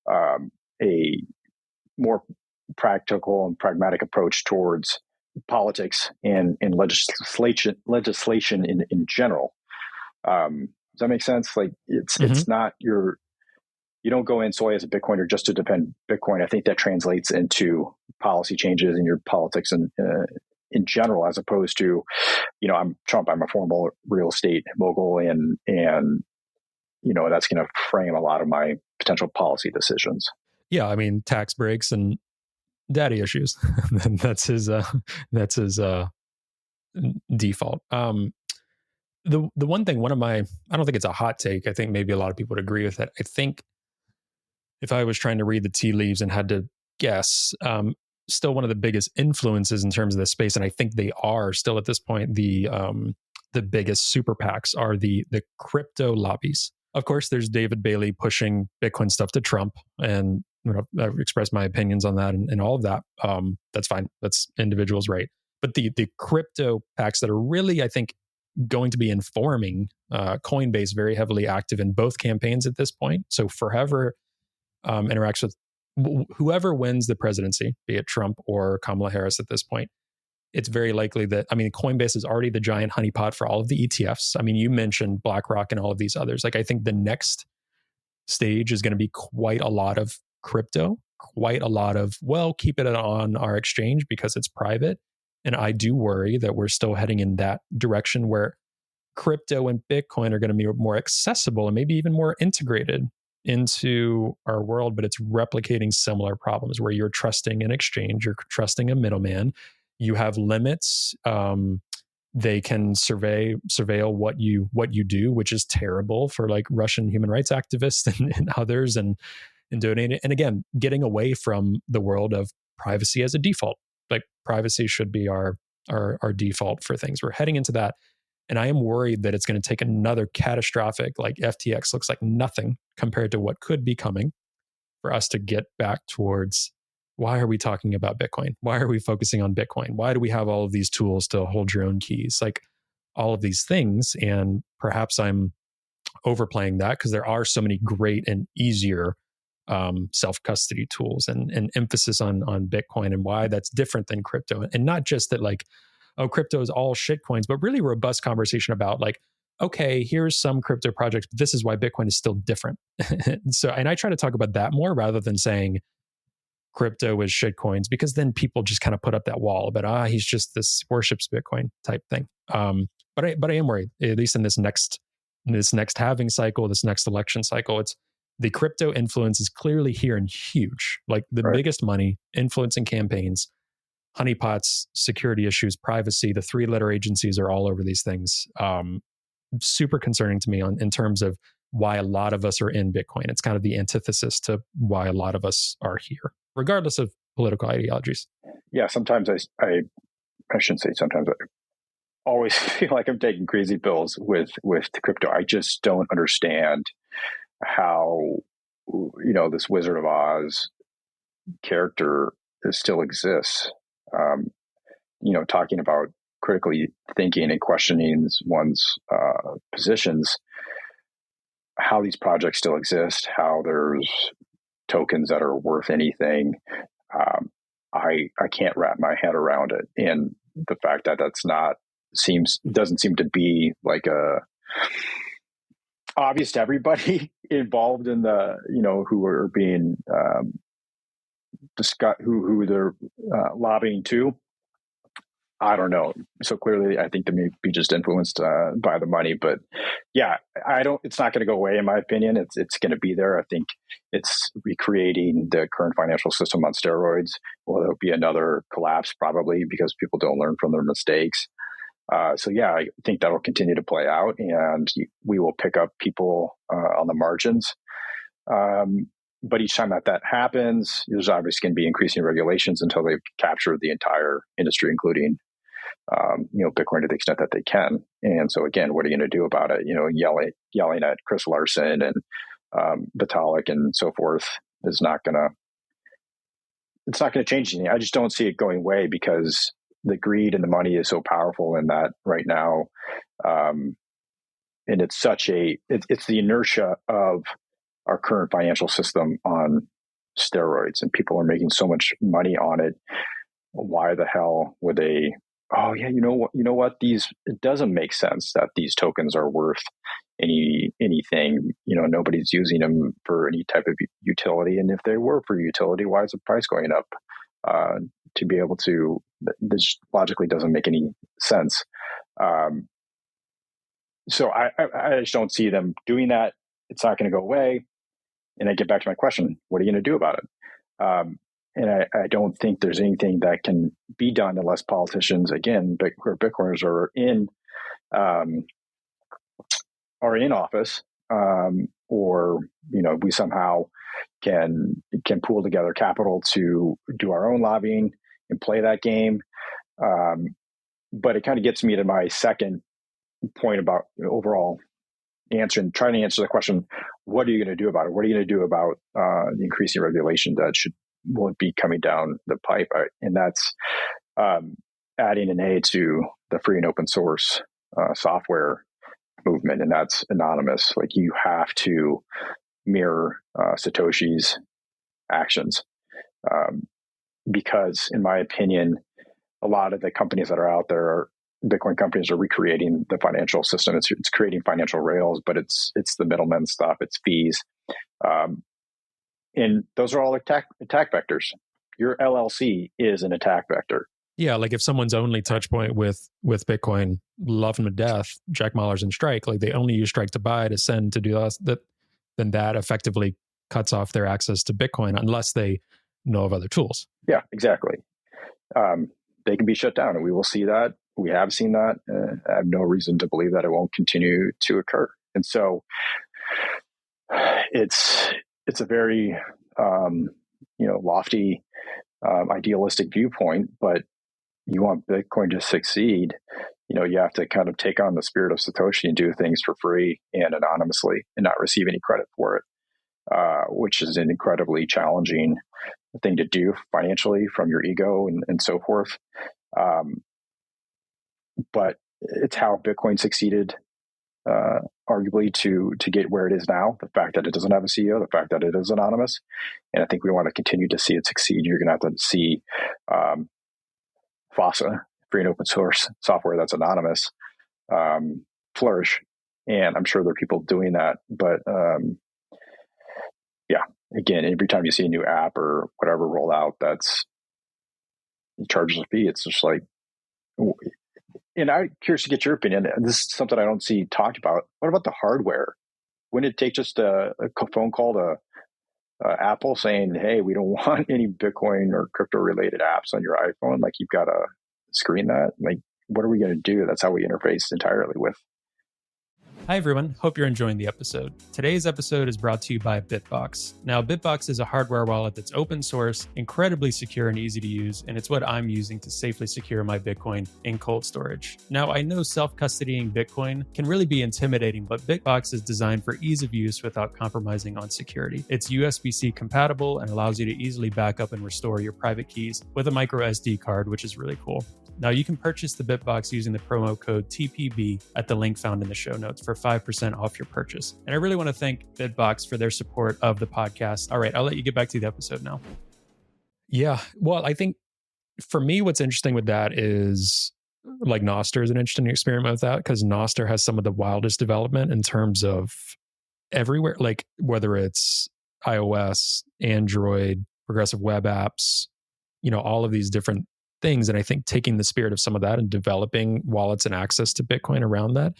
a more practical and pragmatic approach towards politics and legislation in general. Does that make sense? Like it's not you don't go in solely as a Bitcoiner just to defend Bitcoin. I think that translates into policy changes in your politics and in general, as opposed to, I'm Trump, I'm a former real estate mogul, and that's going to frame a lot of my potential policy decisions. Yeah, I mean, tax breaks and daddy issues. that's his default. The one thing, I don't think it's a hot take. I think maybe a lot of people would agree with it. I think if I was trying to read the tea leaves and had to guess, still one of the biggest influences in terms of the space, and I think they are still at this point, the biggest super PACs are the crypto lobbies. Of course, there's David Bailey pushing Bitcoin stuff to Trump, and I've expressed my opinions on that and all of that. That's fine. That's individuals' right. But the crypto PACs that are really, I think, going to be informing Coinbase, very heavily active in both campaigns at this point. So forever interacts with whoever wins the presidency, be it Trump or Kamala Harris at this point. It's very likely that, Coinbase is already the giant honeypot for all of the ETFs. You mentioned BlackRock and all of these others. Like, I think the next stage is going to be quite a lot of crypto, quite a lot of, keep it on our exchange because it's private. And I do worry that we're still heading in that direction where crypto and Bitcoin are going to be more accessible and maybe even more integrated into our world, but it's replicating similar problems where you're trusting an exchange, you're trusting a middleman. You have limits. They can surveil what you do, which is terrible for like Russian human rights activists and others, and donating. And again, getting away from the world of privacy as a default. Like, privacy should be our default for things. We're heading into that. And I am worried that it's going to take another catastrophic, like FTX looks like nothing compared to what could be coming, for us to get back towards, why are we talking about Bitcoin? Why are we focusing on Bitcoin? Why do we have all of these tools to hold your own keys? Like, all of these things. And perhaps I'm overplaying that because there are so many great and easier self-custody tools and emphasis on Bitcoin and why that's different than crypto. And not just that, like, oh, crypto is all shit coins, but really robust conversation about, like, okay, here's some crypto projects, but this is why Bitcoin is still different. And I try to talk about that more rather than saying crypto is shit coins, because then people just kind of put up that wall about, he's just this worships Bitcoin type thing. But I am worried, at least in this next halving cycle, this next election cycle, it's the crypto influence is clearly here and huge, like the biggest money influencing campaigns, honeypots, security issues, privacy. The 3-letter agencies are all over these things. Super concerning to me in terms of why a lot of us are in Bitcoin. It's kind of the antithesis to why a lot of us are here, regardless of political ideologies. Yeah, sometimes I shouldn't say sometimes, I always feel like I'm taking crazy pills with crypto. I just don't understand how, this Wizard of Oz character still exists. Talking about critically thinking and questioning one's positions, how these projects still exist, how there's tokens that are worth anything. I can't wrap my head around it. And the fact that doesn't seem to be like obvious to everybody involved in the, who are being discussed, who they're lobbying to. I don't know. So clearly, I think they may be just influenced by the money. But yeah, I don't. It's not going to go away, in my opinion. It's going to be there. I think it's recreating the current financial system on steroids. Well, there'll be another collapse probably because people don't learn from their mistakes. So yeah, I think that'll continue to play out, and we will pick up people on the margins. But each time that happens, there's obviously going to be increasing regulations until they've captured the entire industry, including Bitcoin to the extent that they can. And so again, what are you going to do about it? Yelling at Chris Larson and Vitalik and so forth is not going to. It's not going to change anything. I just don't see it going away because the greed and the money is so powerful in that right now. And it's it's the inertia of our current financial system on steroids, and people are making so much money on it. Why the hell would they? Oh yeah, you know what? It doesn't make sense that these tokens are worth anything. Nobody's using them for any type of utility, and if they were for utility, why is the price going up? To be able to, this logically doesn't make any sense. So I just don't see them doing that. It's not going to go away. And I get back to my question: what are you going to do about it? And I don't think there's anything that can be done unless politicians, again, Bitcoiners are in office, or we somehow can pool together capital to do our own lobbying and play that game. But it kind of gets me to my second point about overall trying to answer the question: what are you going to do about it? What are you going to do about the increasing regulation that will be coming down the pipe? And that's adding an A to the free and open source software movement, and that's anonymous. Like, you have to mirror Satoshi's actions, because in my opinion, a lot of the companies that are out there, Bitcoin companies, are recreating the financial system. It's creating financial rails, but it's the middlemen stuff. It's fees, and those are all attack vectors. Your LLC is an attack vector. Yeah, like if someone's only touch point with Bitcoin, love them to death, Jack Mallers and Strike, like they only use Strike to buy, to send, to do that, then that effectively cuts off their access to Bitcoin unless they know of other tools. Yeah, exactly. They can be shut down, and we will see that. We have seen that. I have no reason to believe that it won't continue to occur. And so it's a very lofty, idealistic viewpoint, but you want Bitcoin to succeed, you have to kind of take on the spirit of Satoshi and do things for free and anonymously and not receive any credit for it, which is an incredibly challenging thing to do financially from your ego and so forth. But it's how Bitcoin succeeded, arguably, to get where it is now. The fact that it doesn't have a CEO, the fact that it is anonymous. And I think we want to continue to see it succeed. You're going to have to see FOSSA, free and open source software that's anonymous, flourish. And I'm sure there are people doing that. But yeah, again, every time you see a new app or whatever roll out, it charges a fee. It's just like, and I'm curious to get your opinion. This is something I don't see talked about. What about the hardware? Wouldn't it take just a phone call to Apple saying, hey, we don't want any Bitcoin or crypto related apps on your iPhone? Like, you've got to screen that. Like, what are we going to do? That's how we interface entirely with. Hi, everyone. Hope you're enjoying the episode. Today's episode is brought to you by Bitbox. Now, Bitbox is a hardware wallet that's open source, incredibly secure and easy to use, and it's what I'm using to safely secure my Bitcoin in cold storage. Now, I know self-custodying Bitcoin can really be intimidating, but Bitbox is designed for ease of use without compromising on security. It's USB-C compatible and allows you to easily back up and restore your private keys with a micro SD card, which is really cool. Now, you can purchase the Bitbox using the promo code TPB at the link found in the show notes for 5% off your purchase. And I really want to thank Bitbox for their support of the podcast. All right, I'll let you get back to the episode now. Yeah, well, I think for me, what's interesting with that is, like, Nostr is an interesting experiment with that, because Nostr has some of the wildest development in terms of everywhere, like whether it's iOS, Android, progressive web apps, all of these different things. And I think taking the spirit of some of that and developing wallets and access to Bitcoin around that,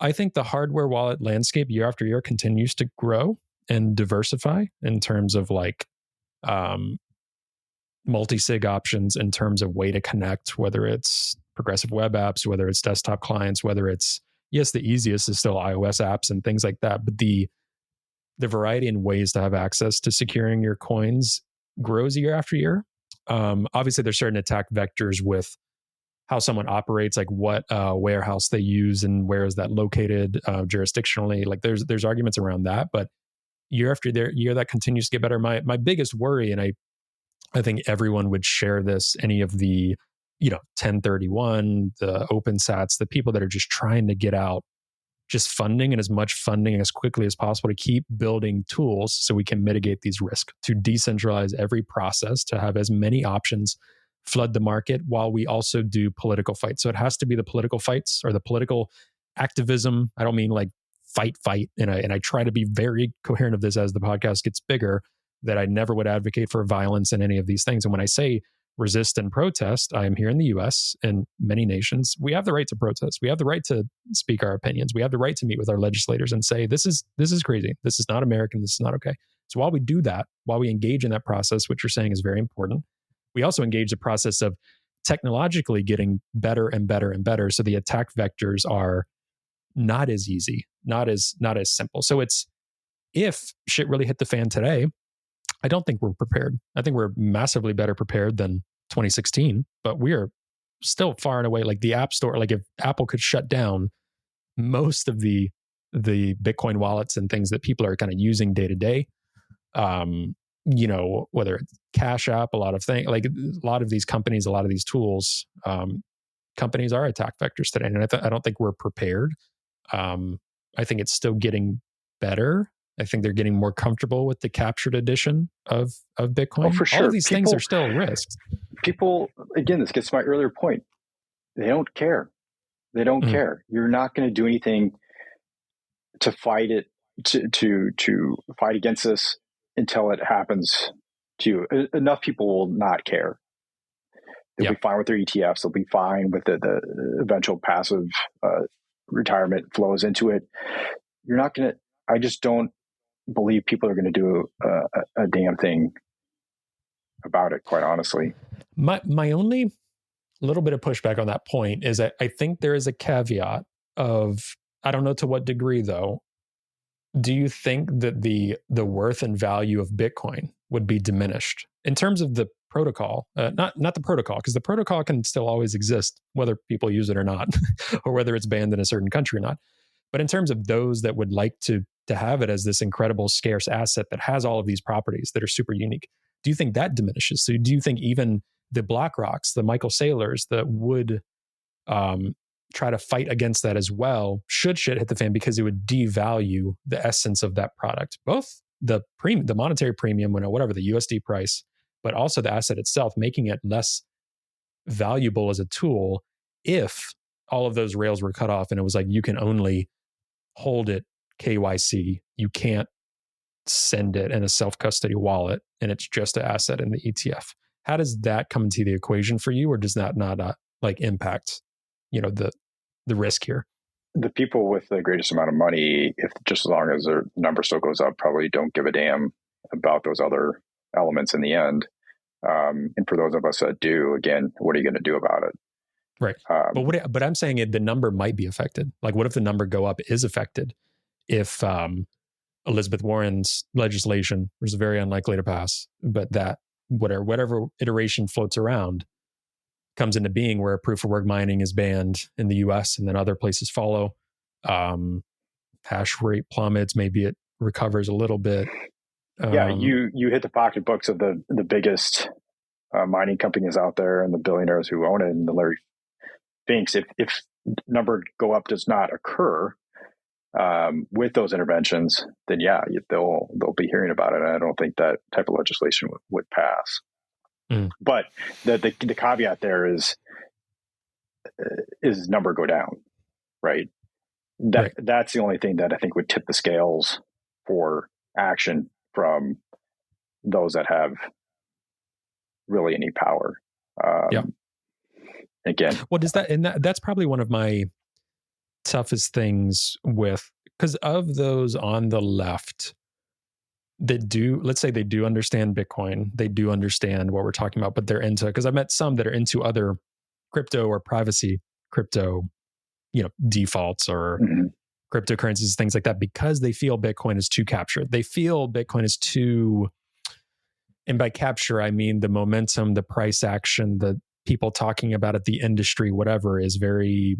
I think the hardware wallet landscape year after year continues to grow and diversify in terms of like multi-sig options, in terms of way to connect, whether it's progressive web apps, whether it's desktop clients, whether it's, yes, the easiest is still iOS apps and things like that. But the variety and ways to have access to securing your coins grows year after year. Obviously, there's certain attack vectors with how someone operates, like what warehouse they use and where is that located jurisdictionally. Like there's arguments around that, but year after year that continues to get better. My biggest worry, and I think everyone would share this, any of the 1031, the open sats, the people that are just trying to get out just funding, and as much funding as quickly as possible to keep building tools so we can mitigate these risks, to decentralize every process, to have as many options, flood the market while we also do political fights. So it has to be the political fights or the political activism. I don't mean like fight, and I try to be very coherent of this as the podcast gets bigger, that I never would advocate for violence in any of these things. And when I say resist and protest, I am here in the US and many nations. We have the right to protest. We have the right to speak our opinions. We have the right to meet with our legislators and say, this is crazy. This is not American. This is not okay. So while we do that, while we engage in that process, which you're saying is very important, we also engage the process of technologically getting better and better and better. So the attack vectors are not as easy, not as simple. So it's, if shit really hit the fan today, I don't think we're prepared. I think we're massively better prepared than 2016, but we are still far and away, like the App Store. Like if Apple could shut down most of the Bitcoin wallets and things that people are kind of using day to day, whether it's Cash App, a lot of things, like a lot of these companies, a lot of these tools, companies are attack vectors today. And I don't think we're prepared. I think it's still getting better. I think they're getting more comfortable with the captured edition of Bitcoin. Oh, for sure. All of these things are still risks. People, again, this gets to my earlier point. They don't care. They don't care. You're not going to do anything to fight it, to fight against this until it happens to you. Enough people will not care. They'll be fine with their ETFs. They'll be fine with the eventual passive retirement flows into it. You're not going to, I just don't believe people are going to do a damn thing about it, quite honestly. My only little bit of pushback on that point is that I think there is a caveat of, I don't know to what degree though, do you think that the worth and value of Bitcoin would be diminished in terms of the protocol? Not the protocol, because the protocol can still always exist, whether people use it or not, or whether it's banned in a certain country or not. But in terms of those that would like to have it as this incredible scarce asset that has all of these properties that are super unique, do you think that diminishes? So do you think even the BlackRocks, the Michael Saylors, that would try to fight against that as well, should shit hit the fan, because it would devalue the essence of that product, both the monetary premium, whatever the USD price, but also the asset itself, making it less valuable as a tool if all of those rails were cut off and it was like, you can only hold it KYC, you can't send it in a self-custody wallet, and it's just an asset in the ETF. How does that come into the equation for you, or does that not like impact, the risk here? The people with the greatest amount of money, if just as long as their number still goes up, probably don't give a damn about those other elements in the end. And for those of us that do, again, what are you going to do about it? Right. But I'm saying the number might be affected. Like, what if the number go up is affected if Elizabeth Warren's legislation, which is very unlikely to pass, but that whatever iteration floats around comes into being, where proof of work mining is banned in the US and then other places follow. Hash rate plummets, maybe it recovers a little bit. You hit the pocketbooks of the biggest mining companies out there and the billionaires who own it, and the Larry Finks. If number go up does not occur with those interventions, then they'll be hearing about it. And I don't think that type of legislation would pass. But the caveat there is number go down, right? That's the only thing that I think would tip the scales for action from those that have really any power. Yeah. Again, What is that? And that's probably one of my toughest things because of those on the left that let's say they do understand Bitcoin, they do understand what we're talking about, but they're into, because I've met some that are into other crypto or privacy crypto, defaults or cryptocurrencies, things like that, because they feel Bitcoin is too captured. They feel Bitcoin is too, and by capture, I mean the momentum, the price action, the people talking about it, the industry, whatever, is very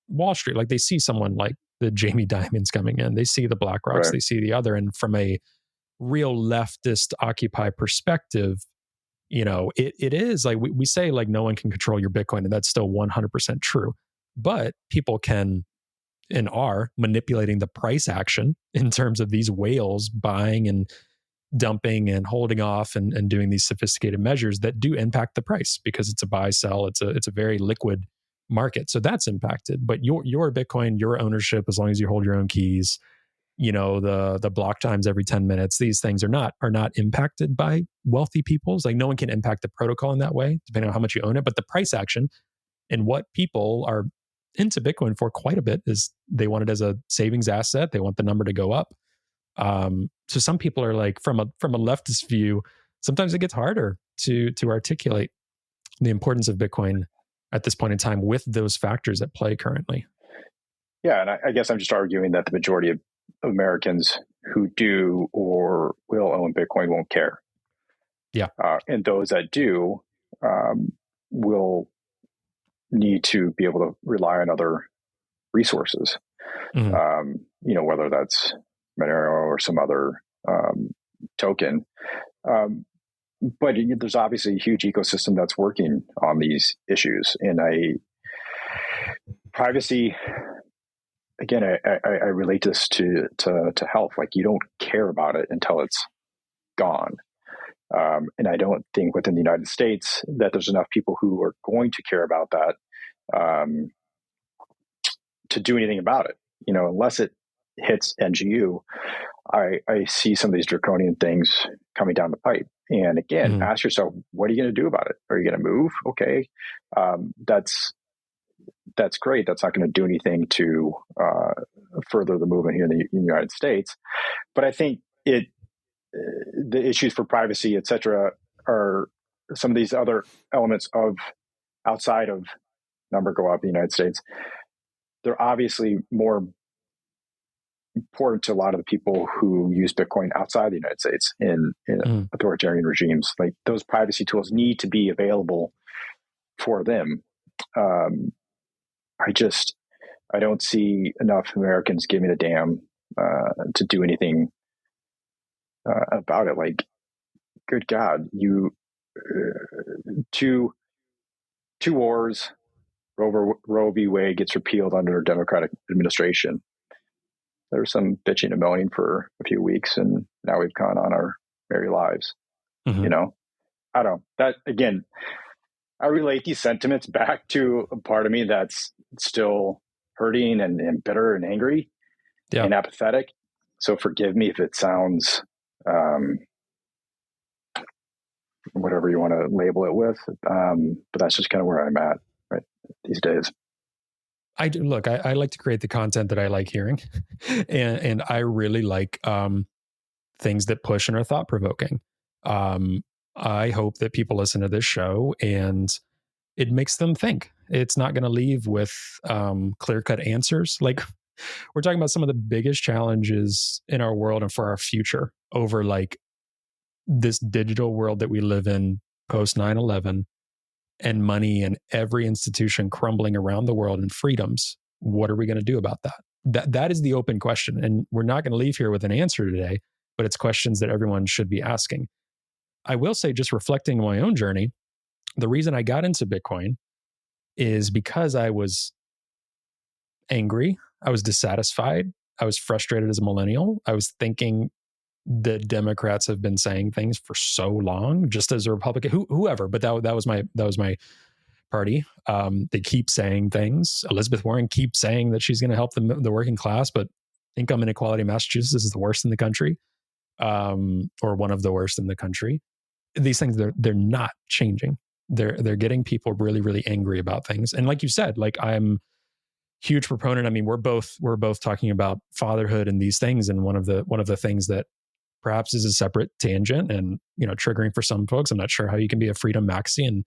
Wall Street. Like they see someone like the Jamie Dimons coming in, they see the BlackRocks, right. They see the other, and from a real leftist Occupy perspective, it is like we say, like, no one can control your Bitcoin, and that's still 100% true. But people can and are manipulating the price action in terms of these whales buying and dumping and holding off and doing these sophisticated measures that do impact the price, because it's a buy sell. It's a very liquid market, so that's impacted. But your Bitcoin, your ownership, as long as you hold your own keys, the block times every 10 minutes, these things are not impacted by wealthy people's. Like, no one can impact the protocol in that way, depending on how much you own it. But the price action and what people are into Bitcoin for quite a bit is they want it as a savings asset. They want the number to go up. So some people are like, from a leftist view, sometimes it gets harder to articulate the importance of Bitcoin at this point in time with those factors at play currently. Yeah, and I guess I'm just arguing that the majority of Americans who do or will own Bitcoin won't care. Yeah. And those that do will need to be able to rely on other resources, whether that's Monero or some other token. But there's obviously a huge ecosystem that's working on these issues. And privacy, again, I relate this to health. Like, you don't care about it until it's gone. And I don't think within the United States that there's enough people who are going to care about that to do anything about it. Unless it hits NGU, I see some of these draconian things coming down the pipe. And again, ask yourself, what are you going to do about it? Are you going to move? Okay, that's great. That's not going to do anything to further the movement here in the United States. But I think the issues for privacy, et cetera, are some of these other elements of outside of number go up in the United States. They're obviously more important to a lot of the people who use Bitcoin outside the United States in authoritarian regimes. Like, those privacy tools need to be available for them. I don't see enough Americans giving a damn to do anything about it. Like, good God, two wars, Roe v. Wade gets repealed under a Democratic administration. There was some bitching and moaning for a few weeks, and now we've gone on our merry lives. I don't know. That, again, I relate these sentiments back to a part of me that's still hurting and bitter and angry and apathetic. So forgive me if it sounds whatever you want to label it with. But that's just kind of where I'm at right these days. I like to create the content that I like hearing, and I really like things that push and are thought provoking. I hope that people listen to this show and it makes them think. It's not going to leave with clear-cut answers. Like, we're talking about some of the biggest challenges in our world and for our future over, like, this digital world that we live in post 9/11, and money and every institution crumbling around the world, and freedoms. What are we going to do about that? That is the open question. And we're not going to leave here with an answer today, but it's questions that everyone should be asking. I will say, just reflecting on my own journey, the reason I got into Bitcoin is because I was angry. I was dissatisfied. I was frustrated as a millennial. I was thinking the Democrats have been saying things for so long, just as a Republican, whoever, but that was my party. They keep saying things. Elizabeth Warren keeps saying that she's going to help the working class, but income inequality in Massachusetts is the worst in the country, or one of the worst in the country. These things, they're not changing. they're getting people really, really angry about things. And like you said, like I'm huge proponent. I mean, we're both talking about fatherhood and these things. And one of the things that perhaps is a separate tangent and, triggering for some folks, I'm not sure how you can be a freedom maxi and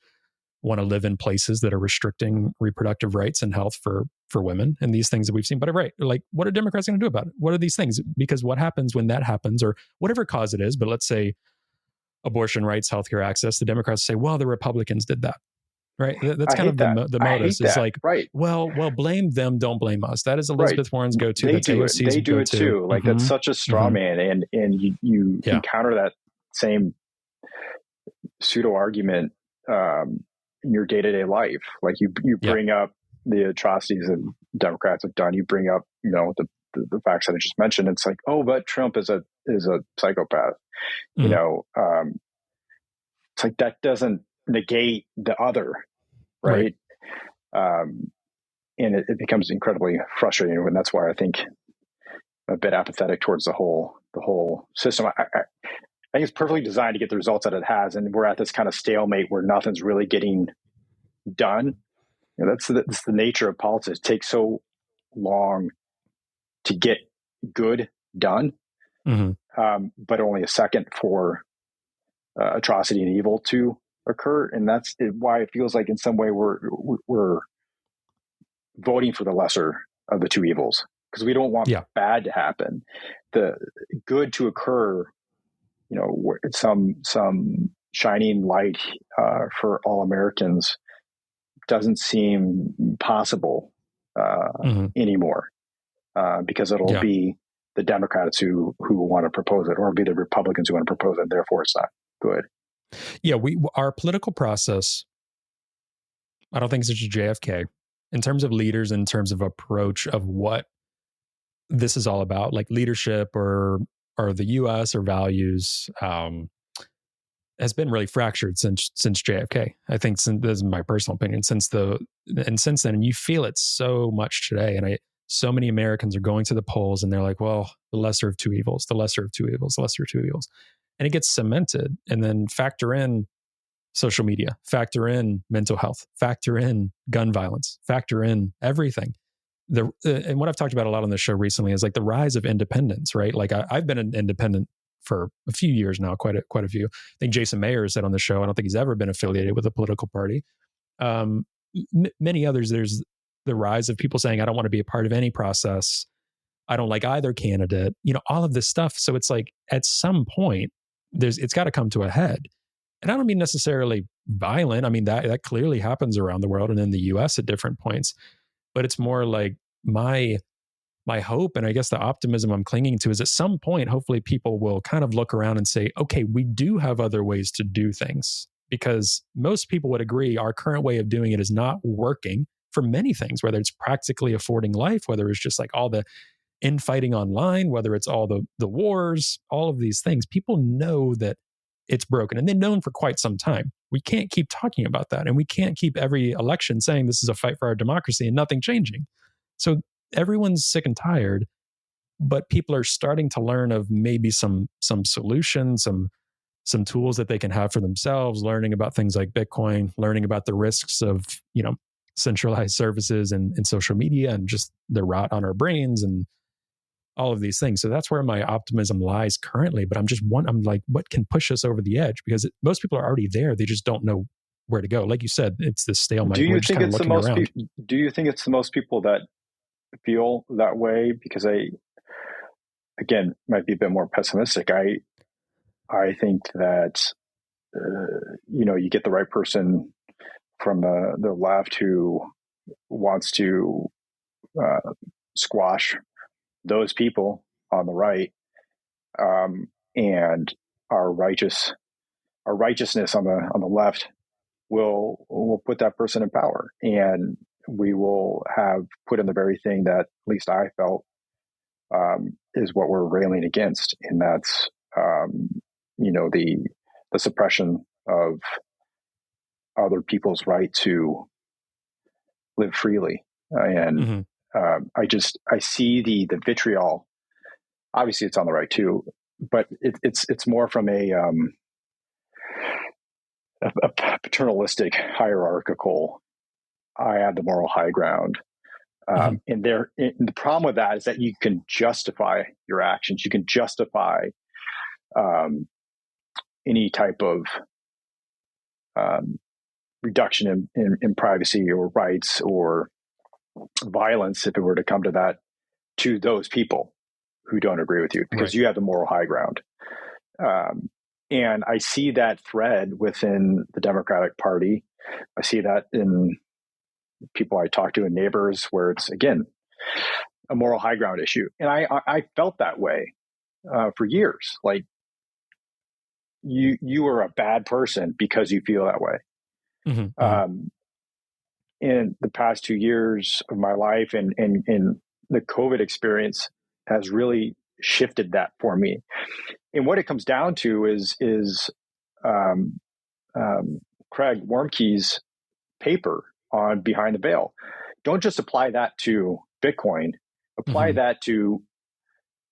want to live in places that are restricting reproductive rights and health for women and these things that we've seen. But right, like what are Democrats going to do about it? What are these things? Because what happens when that happens, or whatever cause it is, but let's say abortion rights, healthcare access, the Democrats say, well, the Republicans did that. Right. That's kind of the modus is like, right. Well, blame them. Don't blame us. That is Elizabeth Warren's go-to. They That's do AOC's it. They do go-to. it too. Like that's such a straw man. And you encounter that same pseudo argument in your day-to-day life. Like you bring up the atrocities that Democrats have done. You bring up, the facts that I just mentioned. It's like, oh, but Trump is a psychopath. It's like that doesn't negate the other, right? And it becomes incredibly frustrating, and that's why I think I'm a bit apathetic towards the whole system. I think it's perfectly designed to get the results that it has, and we're at this kind of stalemate where nothing's really getting done. That's the nature of politics. It takes so long to get good done, but only a second for atrocity and evil to occur, and that's why it feels like in some way we're voting for the lesser of the two evils, because we don't want bad to happen. The good to occur, some shining light for all Americans doesn't seem possible anymore, because it'll be the Democrats who want to propose it, or it'll be the Republicans who want to propose it. Therefore, it's not good. Yeah, our political process, I don't think it's just JFK. In terms of leaders, in terms of approach of what this is all about, like leadership or the U.S. or values, has been really fractured since JFK. I think this is my personal opinion. Since then, and you feel it so much today. And so many Americans are going to the polls and they're like, well, the lesser of two evils, the lesser of two evils, the lesser of two evils, and it gets cemented. And then factor in social media, factor in mental health, factor in gun violence, factor in everything. And what I've talked about a lot on the show recently is like the rise of independence, right? Like I've been an independent for a few years now, quite a few. I think Jason Mayer said on the show, I don't think he's ever been affiliated with a political party. Many others, there's the rise of people saying, I don't want to be a part of any process. I don't like either candidate, all of this stuff. So it's like at some point, it's got to come to a head. And I don't mean necessarily violent. I mean, that clearly happens around the world and in the US at different points. But it's more like my hope, and I guess the optimism I'm clinging to, is at some point, hopefully people will kind of look around and say, okay, we do have other ways to do things, because most people would agree our current way of doing it is not working for many things, whether it's practically affording life, whether it's just like all the infighting online, whether it's all the wars, all of these things. People know that it's broken, and they've known for quite some time. We can't keep talking about that, and we can't keep every election saying this is a fight for our democracy and nothing changing. So everyone's sick and tired, but people are starting to learn of maybe some solutions, some tools that they can have for themselves, learning about things like Bitcoin, learning about the risks of, centralized services and social media and just the rot on our brains and all of these things. So that's where my optimism lies currently. But I'm like, what can push us over the edge? Because most people are already there. They just don't know where to go. Like you said, it's this stalemate. Do you think it's the most people that feel that way? Because again, might be a bit more pessimistic. I think that, you get the right person from the left who wants to squash those people on the right, and our righteousness on the left will put that person in power, and we will have put in the very thing that at least I felt is what we're railing against, and that's the suppression of other people's right to live freely. And I see the vitriol. Obviously, it's on the right too, but it's more from a a paternalistic, hierarchical, I have the moral high ground. And the problem with that is that you can justify your actions. You can justify any type of reduction in privacy or rights or violence, if it were to come to that, to those people who don't agree with you, because you have the moral high ground. And I see that thread within the Democratic Party. I see that in people I talk to and neighbors, where it's, again, a moral high ground issue. And I felt that way for years. Like, you are a bad person because you feel that way. In the past 2 years of my life and the COVID experience has really shifted that for me. And what it comes down to is Craig Wormke's paper on Behind the Veil. Don't just apply that to Bitcoin. Apply that to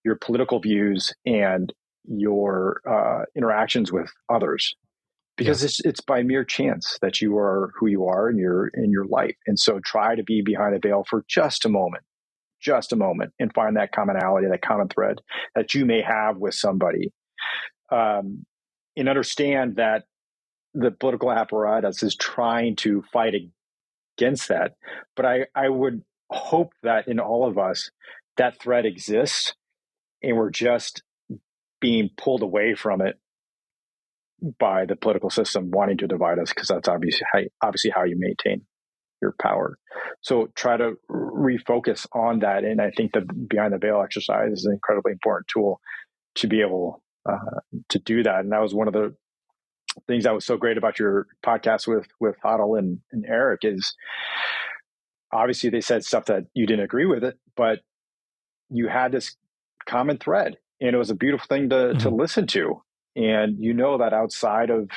your political views and your interactions with others, because it's by mere chance that you are who you are in your life. And so try to be behind the veil for just a moment, and find that commonality, that common thread that you may have with somebody, and understand that the political apparatus is trying to fight against that. But I would hope that in all of us, that thread exists, and we're just being pulled away from it by the political system wanting to divide us, because that's obviously how you maintain your power. So try to refocus on that. And I think the Behind the Veil exercise is an incredibly important tool to be able to do that. And that was one of the things that was so great about your podcast with Huddle and Eric, is obviously they said stuff that you didn't agree with it, but you had this common thread, and it was a beautiful thing to listen to. And that outside of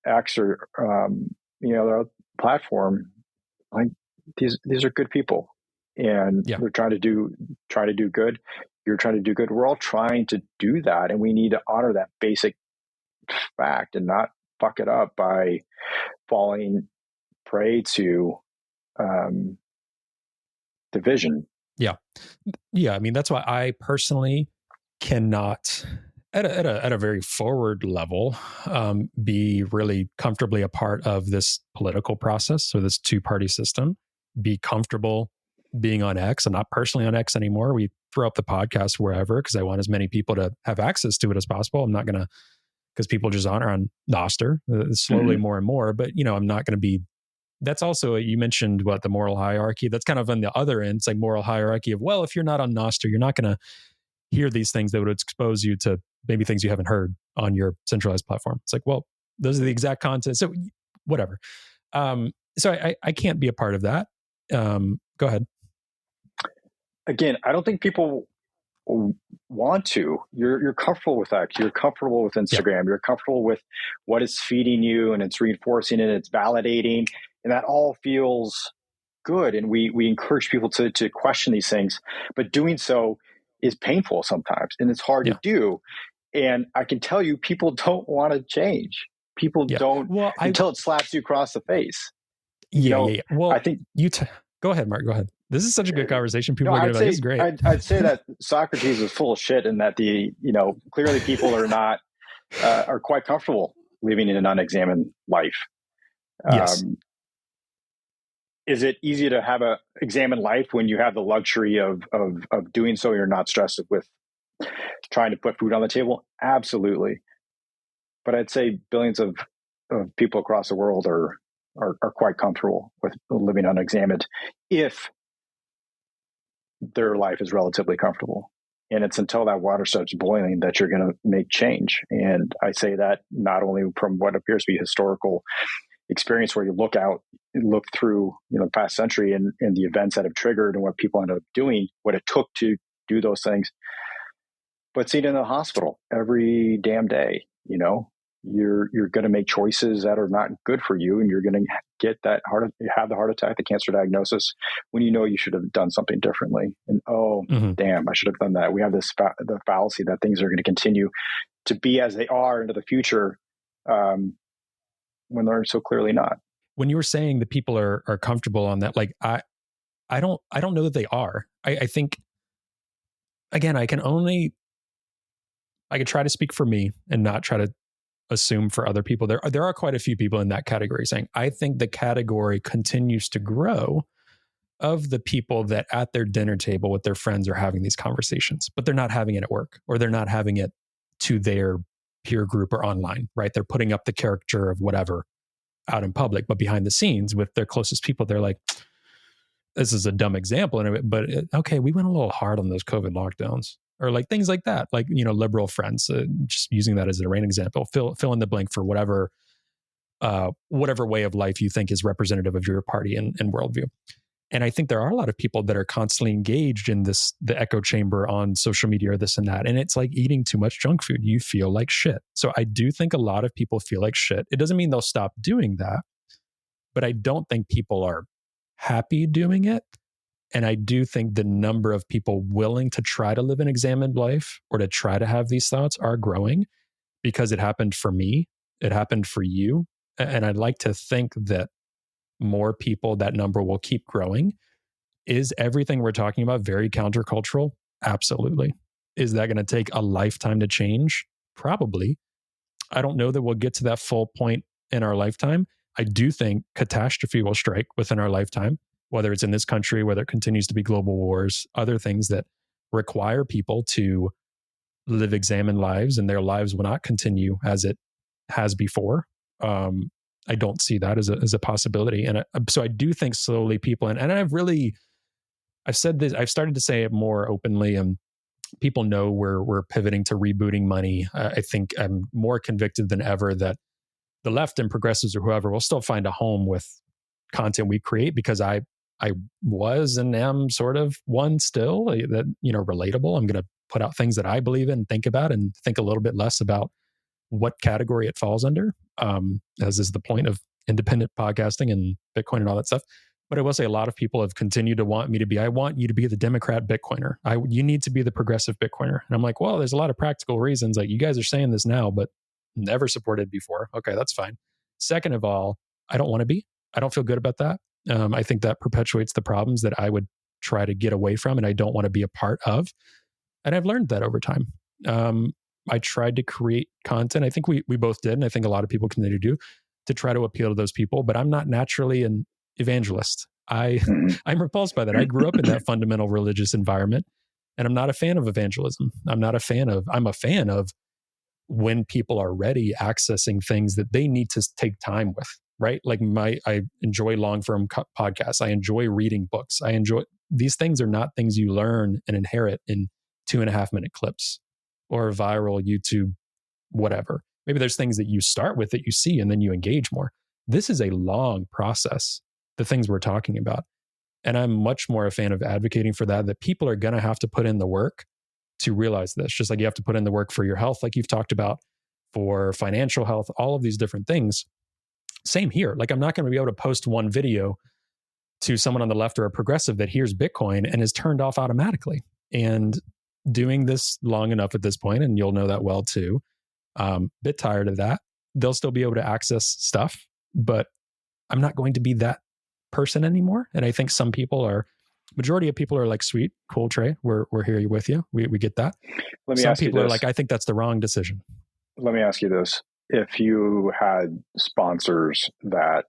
X or their platform, like these are good people, and they're trying to do good. You're trying to do good. We're all trying to do that, and we need to honor that basic fact and not fuck it up by falling prey to division. Yeah. I mean, that's why I personally cannot, at a very forward level, be really comfortably a part of this political process. So this two-party system, be comfortable being on X. I'm not personally on X anymore. We throw up the podcast wherever, because I want as many people to have access to it as possible. I'm not going to, because people just are on Nostr slowly more and more, but I'm not going to be. That's also, you mentioned the moral hierarchy. That's kind of on the other end. It's like moral hierarchy of, well, if you're not on Nostr, you're not going to hear these things that would expose you to maybe things you haven't heard on your centralized platform. It's like, well, those are the exact content. So whatever. So I can't be a part of that. Go ahead. Again, I don't think people want to. You're comfortable with X. You're comfortable with Instagram. You're comfortable with what it's feeding you, and it's reinforcing it. It's validating, and that all feels good. And we encourage people to question these things, but doing so is painful sometimes, and it's hard to do. And I can tell you, people don't want to change. People don't until it slaps you across the face. Well, I think go ahead, Mark. Go ahead. This is such a good conversation. People are going to be like, "This is great." I'd say that Socrates is full of shit, and that clearly people are not are quite comfortable living in an unexamined life. Yes. Is it easy to have a examined life when you have the luxury of doing so? You're not stressed with trying to put food on the table. Absolutely. But I'd say billions of people across the world are quite comfortable with living unexamined, if their life is relatively comfortable. And it's until that water starts boiling that you're going to make change. And I say that not only from what appears to be historical experience, where you look through the past century and the events that have triggered and what people ended up doing, what it took to do those things, but see it in the hospital every damn day. You're going to make choices that are not good for you, and you're going to have the heart attack, the cancer diagnosis, when you should have done something differently. And damn, I should have done that. We have the fallacy that things are going to continue to be as they are into the future, when they're so clearly not. When you were saying that people are comfortable on that, like I don't know that they are. I think, again, I can try to speak for me and not try to assume for other people. There are quite a few people in that category saying, I think the category continues to grow of the people that at their dinner table with their friends are having these conversations, but they're not having it at work, or they're not having it to their peer group or online, right? They're putting up the caricature of whatever out in public, but behind the scenes with their closest people, they're like, this is a dumb example, but okay, we went a little hard on those COVID lockdowns, or like things like that, like, liberal friends, just using that as a rain example, fill in the blank for whatever way of life you think is representative of your party and worldview. And I think there are a lot of people that are constantly engaged in the echo chamber on social media or this and that. And it's like eating too much junk food. You feel like shit. So I do think a lot of people feel like shit. It doesn't mean they'll stop doing that, but I don't think people are happy doing it. And I do think the number of people willing to try to live an examined life or to try to have these thoughts are growing, because it happened for me. It happened for you. And I'd like to think that more people, that number will keep growing. Is everything we're talking about very countercultural? Absolutely. Is that going to take a lifetime to change? Probably. I don't know that we'll get to that full point in our lifetime. I do think catastrophe will strike within our lifetime, whether it's in this country, whether it continues to be global wars, other things that require people to live examined lives, and their lives will not continue as it has before. I don't see that as a possibility. And so I do think slowly people, and I've said this, I've started to say it more openly, and people know we're pivoting to rebooting money. I think I'm more convicted than ever that the left and progressives or whoever will still find a home with content we create, because I was and am sort of one still that, relatable. I'm going to put out things that I believe in, think about, and think a little bit less about what category it falls under, as is the point of independent podcasting and Bitcoin and all that stuff. But I will say a lot of people have continued to want me to be, I want you to be the Democrat Bitcoiner. You need to be the progressive Bitcoiner. And I'm like, well, there's a lot of practical reasons. Like, you guys are saying this now, but never supported before. Okay, that's fine. Second of all, I don't want to be. I don't feel good about that. I think that perpetuates the problems that I would try to get away from and I don't want to be a part of. And I've learned that over time. I tried to create content. I think we both did, and I think a lot of people continue to do, to try to appeal to those people. But I'm not naturally an evangelist. I'm repulsed by that. I grew up in that fundamental religious environment, and I'm not a fan of evangelism. I'm a fan of when people are ready, accessing things that they need to take time with, right? Like I enjoy long form podcasts. I enjoy reading books. These things are not things you learn and inherit in 2.5 minute clips or viral YouTube, whatever. Maybe there's things that you start with that you see and then you engage more. This is a long process, the things we're talking about. And I'm much more a fan of advocating for that people are going to have to put in the work to realize this, just like you have to put in the work for your health, like you've talked about, for financial health, all of these different things. Same here. Like, I'm not going to be able to post one video to someone on the left or a progressive that hears Bitcoin and is turned off automatically. And doing this long enough at this point, and you'll know that well too, bit tired of that. They'll still be able to access stuff, but I'm not going to be that person anymore. And I think majority of people are like, sweet, cool, Trey, we're here with you. We get that. Some people are like, I think that's the wrong decision. Let me ask you this. If you had sponsors that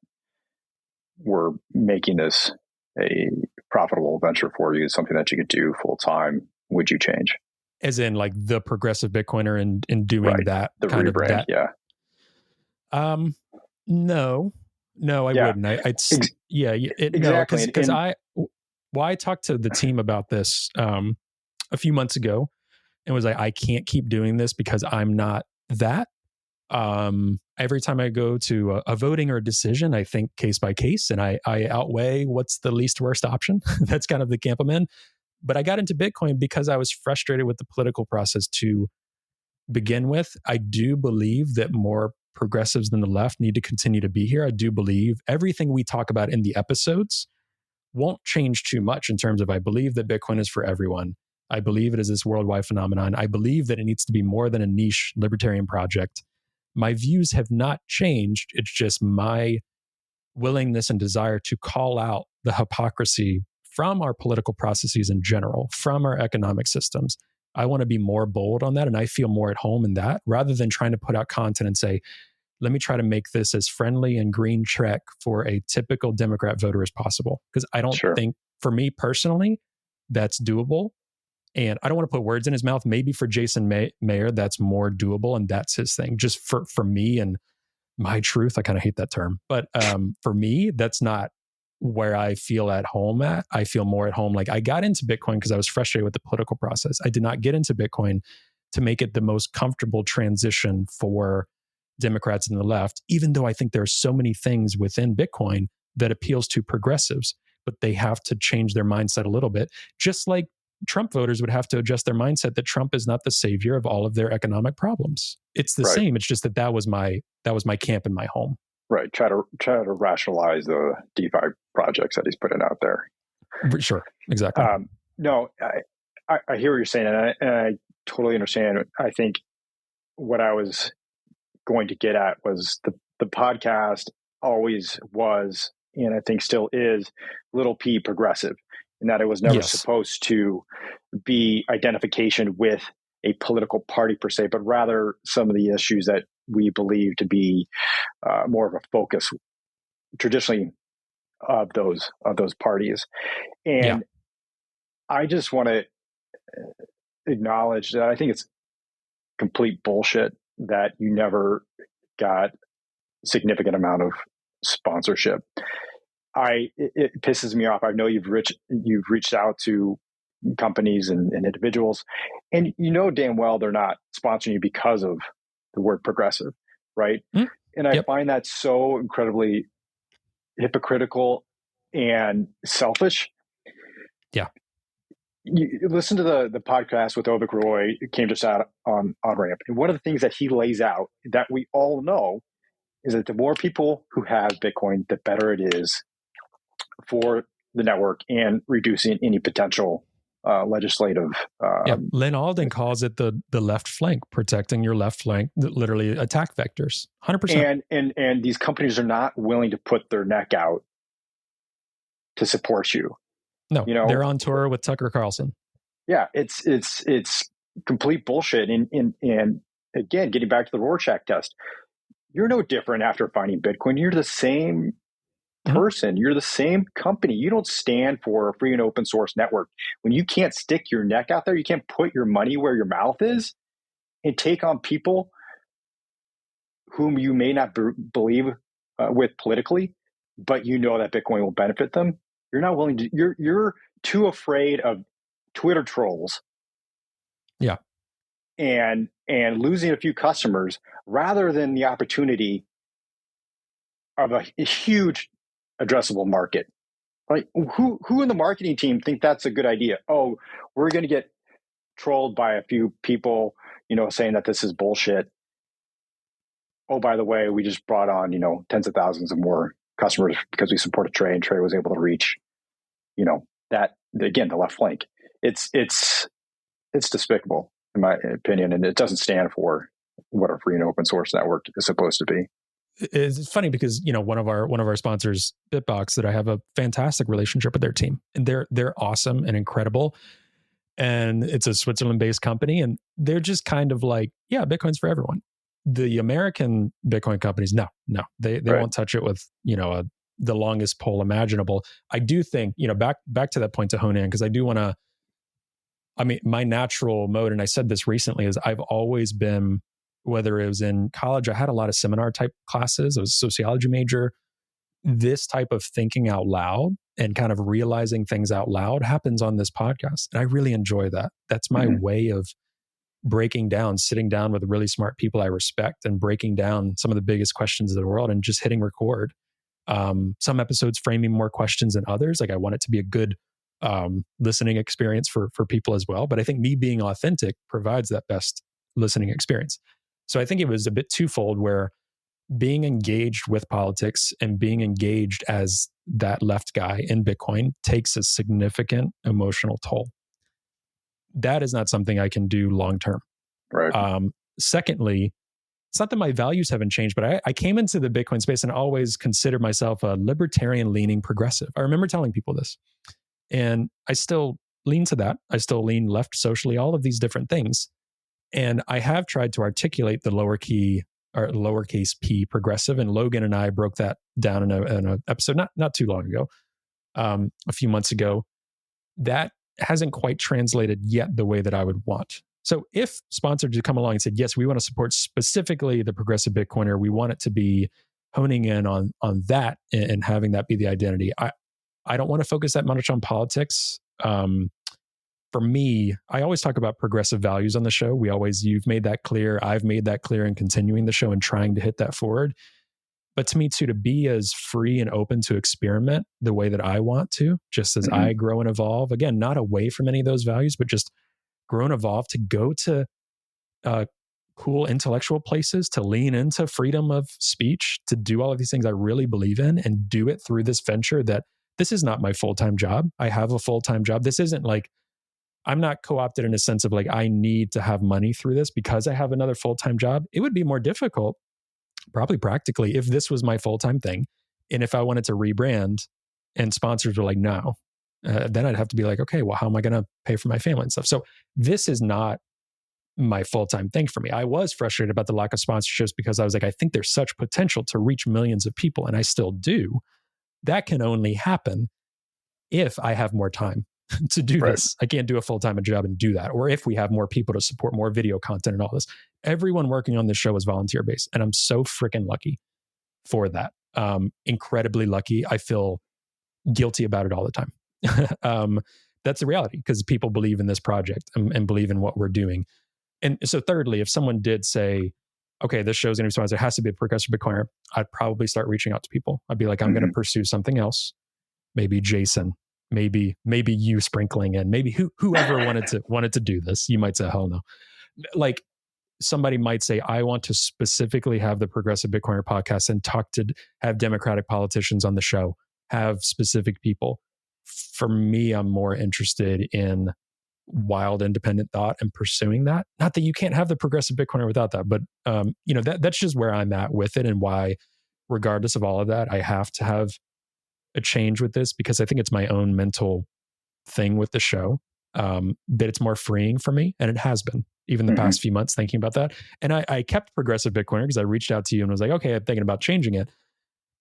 were making this a profitable venture for you, something that you could do full time, would you change? As in, like, the progressive Bitcoiner and doing that, the kind rebrand, of that? Yeah. No, I wouldn't. Exactly. Because I talked to the team about this a few months ago and was like, I can't keep doing this because I'm not that. Every time I go to a voting or a decision, I think case by case, and I outweigh what's the least worst option. That's kind of the camp I'm in. But I got into Bitcoin because I was frustrated with the political process to begin with. I do believe that more progressives than the left need to continue to be here. I do believe everything we talk about in the episodes won't change too much in terms of, I believe that Bitcoin is for everyone. I believe it is this worldwide phenomenon. I believe that it needs to be more than a niche libertarian project. My views have not changed. It's just my willingness and desire to call out the hypocrisy from our political processes in general, from our economic systems. I want to be more bold on that. And I feel more at home in that rather than trying to put out content and say, let me try to make this as friendly and green check for a typical Democrat voter as possible. Because I don't think, for me personally, that's doable. And I don't want to put words in his mouth. Maybe for Jason Mayer, that's more doable. And that's his thing. Just for me and my truth, I kind of hate that term. But for me, that's not where I feel at home at. I feel more at home. Like I got into Bitcoin because I was frustrated with the political process. I did not get into Bitcoin to make it the most comfortable transition for Democrats and the left, even though I think there are so many things within Bitcoin that appeals to progressives, but they have to change their mindset a little bit. Just like Trump voters would have to adjust their mindset that Trump is not the savior of all of their economic problems. It's the same. It's just that was my camp in my home. Right. Try to rationalize the DeFi projects that he's putting out there. Sure. Exactly. No, I hear what you're saying, and I totally understand. I think what I was going to get at was the podcast always was, and I think still is, little p progressive, in that it was never supposed to be identification with a political party per se, but rather some of the issues that we believe to be more of a focus traditionally of those parties. And I just want to acknowledge that I think it's complete bullshit that you never got significant amount of sponsorship. It pisses me off. I know you've reached out to companies and individuals, and you know damn well they're not sponsoring you because of the word progressive, right? And I find that so incredibly hypocritical and selfish. Yeah. You listen to the podcast with Ovik Roy. It came just out on Ramp, and one of the things that he lays out that we all know is that the more people who have Bitcoin, the better it is for the network and reducing any potential legislative. Lynn Alden calls it the left flank, protecting your left flank, literally attack vectors, 100%. And these companies are not willing to put their neck out to support you. No, they're on tour with Tucker Carlson. Yeah, it's complete bullshit. And again, getting back to the Rorschach test, you're no different after finding Bitcoin. You're the same person. You're the same company. You don't stand for a free and open source network. When you can't stick your neck out there, you can't put your money where your mouth is and take on people whom you may not believe with politically, but you know that Bitcoin will benefit them. You're not willing to, you're too afraid of Twitter trolls. Yeah. And losing a few customers rather than the opportunity of a huge addressable market. Like who in the marketing team think that's a good idea? Oh, we're going to get trolled by a few people, saying that this is bullshit. Oh, by the way, we just brought on, tens of thousands of more customers because we supported Trey, and Trey was able to reach, that, again, the left flank. It's despicable in my opinion, and it doesn't stand for what a free and open source network is supposed to be. It's funny because one of our sponsors, Bitbox, that I have a fantastic relationship with their team, and they're awesome and incredible. And it's a Switzerland-based company, and they're just kind of like, yeah, Bitcoin's for everyone. The American Bitcoin companies, no, they won't touch it with the longest pole imaginable. I do think back to that point to hone in, because I do want to. I mean, my natural mode, and I said this recently, is I've always been, whether it was in college, I had a lot of seminar type classes. I was a sociology major. This type of thinking out loud and kind of realizing things out loud happens on this podcast. And I really enjoy that. That's my way of breaking down, sitting down with really smart people I respect and breaking down some of the biggest questions of the world and just hitting record. Some episodes framing more questions than others. Like I want it to be a good listening experience for people as well. But I think me being authentic provides that best listening experience. So I think it was a bit twofold, where being engaged with politics and being engaged as that left guy in Bitcoin takes a significant emotional toll. That is not something I can do long term. Right. Secondly, it's not that my values haven't changed, but I came into the Bitcoin space and always considered myself a libertarian leaning progressive. I remember telling people this, and I still lean to that. I still lean left socially, all of these different things. And I have tried to articulate the lowercase p progressive, and Logan and I broke that down in a episode not too long ago, a few months ago. That hasn't quite translated yet the way that I would want. So if sponsors come along and said, yes, we want to support specifically the progressive Bitcoiner, we want it to be honing in on that and having that be the identity. I don't want to focus that much on politics. For me, I always talk about progressive values on the show. You've made that clear. I've made that clear in continuing the show and trying to hit that forward. But to me too, to be as free and open to experiment the way that I want to, just as I grow and evolve, again, not away from any of those values, but just grow and evolve to go to cool intellectual places, to lean into freedom of speech, to do all of these things I really believe in and do it through this venture that this is not my full-time job. I have a full-time job. This isn't like, I'm not co-opted in a sense of like, I need to have money through this because I have another full-time job. It would be more difficult, probably practically, if this was my full-time thing. And if I wanted to rebrand and sponsors were like, no, then I'd have to be like, okay, well, how am I going to pay for my family and stuff? So this is not my full-time thing for me. I was frustrated about the lack of sponsorships because I was like, I think there's such potential to reach millions of people. And I still do. That can only happen if I have more time to do this. I can't do a full-time job and do that. Or if we have more people to support more video content and all this. Everyone working on this show is volunteer-based. And I'm so freaking lucky for that. Incredibly lucky. I feel guilty about it all the time. That's the reality because people believe in this project and believe in what we're doing. And so thirdly, if someone did say, okay, this show's going to be sponsored, it has to be a progressive Bitcoiner, I'd probably start reaching out to people. I'd be like, I'm going to pursue something else. Maybe Jason, maybe you sprinkling in, maybe whoever wanted to do this. You might say, hell no. Like somebody might say, I want to specifically have the Progressive Bitcoiner podcast and have Democratic politicians on the show, have specific people. For me, I'm more interested in wild independent thought and pursuing that. Not that you can't have the Progressive Bitcoiner without that, but that's just where I'm at with it and why, regardless of all of that, I have to have a change with this because I think it's my own mental thing with the show, that it's more freeing for me. And it has been even the past few months thinking about that. And I kept Progressive Bitcoiner because I reached out to you and was like, okay, I'm thinking about changing it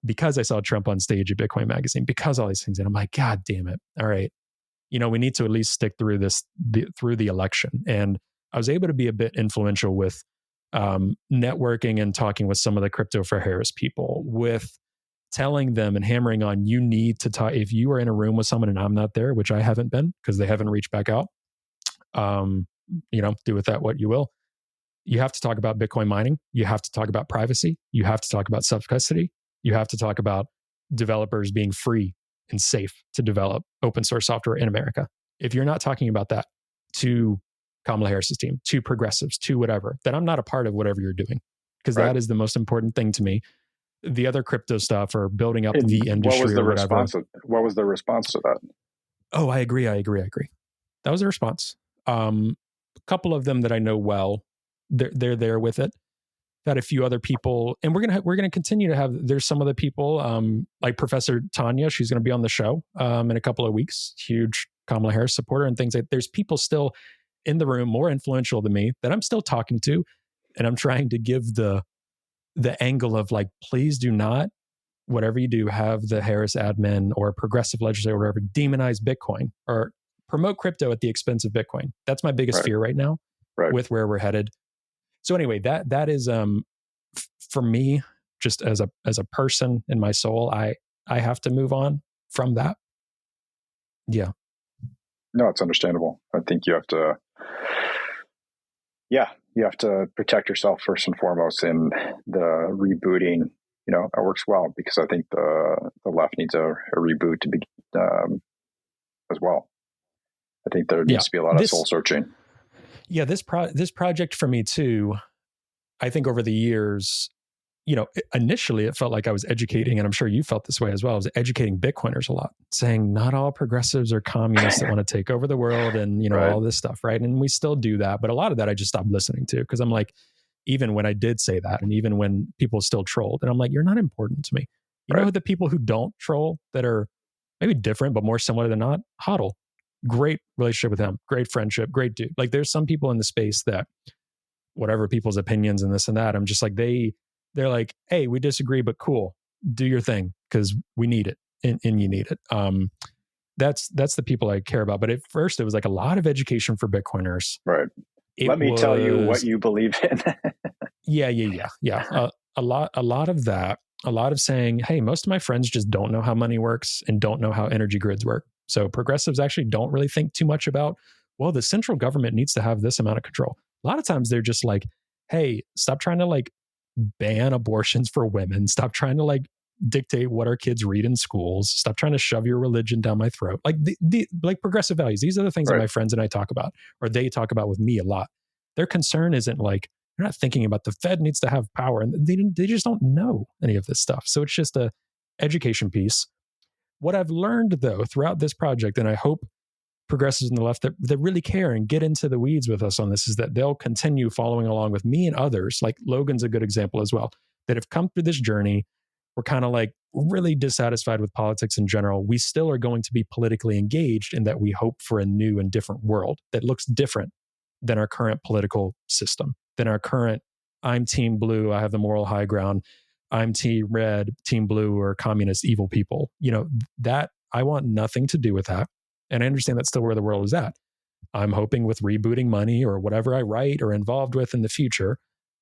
because I saw Trump on stage at Bitcoin Magazine, because all these things. And I'm like, God damn it. All right. We need to at least stick through through the election. And I was able to be a bit influential with networking and talking with some of the Crypto for Harris people, with telling them and hammering on, you need to talk. If you are in a room with someone and I'm not there, which I haven't been because they haven't reached back out, do with that what you will. You have to talk about Bitcoin mining. You have to talk about privacy. You have to talk about self-custody. You have to talk about developers being free and safe to develop open source software in America. If you're not talking about that to Kamala Harris's team, to progressives, to whatever, then I'm not a part of whatever you're doing, because that is the most important thing to me. The other crypto stuff or building up the industry. What was the response to that? Oh, I agree. That was a response. A couple of them that I know well, they're there with it. Got a few other people, and we're gonna continue to have. There's some other people, like Professor Tanya. She's gonna be on the show in a couple of weeks. Huge Kamala Harris supporter and things like. There's people still in the room more influential than me that I'm still talking to, and I'm trying to give the angle of like, please do not, whatever you do, have the Harris admin or progressive legislator or whatever demonize Bitcoin or promote crypto at the expense of Bitcoin. That's my biggest fear right now with where we're headed. So anyway, that is for me, just as a person in my soul, I have to move on from that. Yeah. No, it's understandable. I think you have to, you have to protect yourself first and foremost. And the rebooting, it works well because I think the left needs a reboot to be as well. I think there needs to be a lot of soul searching. Yeah, this project for me too, I think over the years, initially it felt like I was educating, and I'm sure you felt this way as well. I was educating Bitcoiners a lot, saying not all progressives are communists that want to take over the world and, all this stuff, right? And we still do that. But a lot of that I just stopped listening to because I'm like, even when I did say that, and even when people still trolled. And I'm like, you're not important to me. You know, the people who don't troll that are maybe different, but more similar than not, Hodl. Great relationship with him, great friendship, great dude. Like there's some people in the space that whatever people's opinions and this and that, I'm just like, they're like, hey, we disagree, but cool, do your thing because we need it and you need it. That's the people I care about. But at first it was like a lot of education for Bitcoiners. Right. Let me tell you what you believe in. Yeah. A lot of that, a lot of saying, hey, most of my friends just don't know how money works and don't know how energy grids work. So progressives actually don't really think too much about, well, the central government needs to have this amount of control. A lot of times they're just like, hey, stop trying to like ban abortions for women. Stop trying to like dictate what our kids read in schools. Stop trying to shove your religion down my throat. Like like progressive values. These are the things that my friends and I talk about, or they talk about with me a lot. Their concern isn't like, they're not thinking about the Fed needs to have power, and they just don't know any of this stuff. So it's just a education piece. What I've learned though throughout this project, and I hope progressives on the left that really care and get into the weeds with us on this, is that they'll continue following along with me and others. Like Logan's a good example as well, that have come through this journey. We're kind of like really dissatisfied with politics in general. We still are going to be politically engaged in that we hope for a new and different world that looks different than our current political system, than our current, I'm team blue, I have the moral high ground, I'm team red, team blue, or communist evil people. You know, that I want nothing to do with that. And I understand that's still where the world is at. I'm hoping with rebooting money or whatever I write or involved with in the future,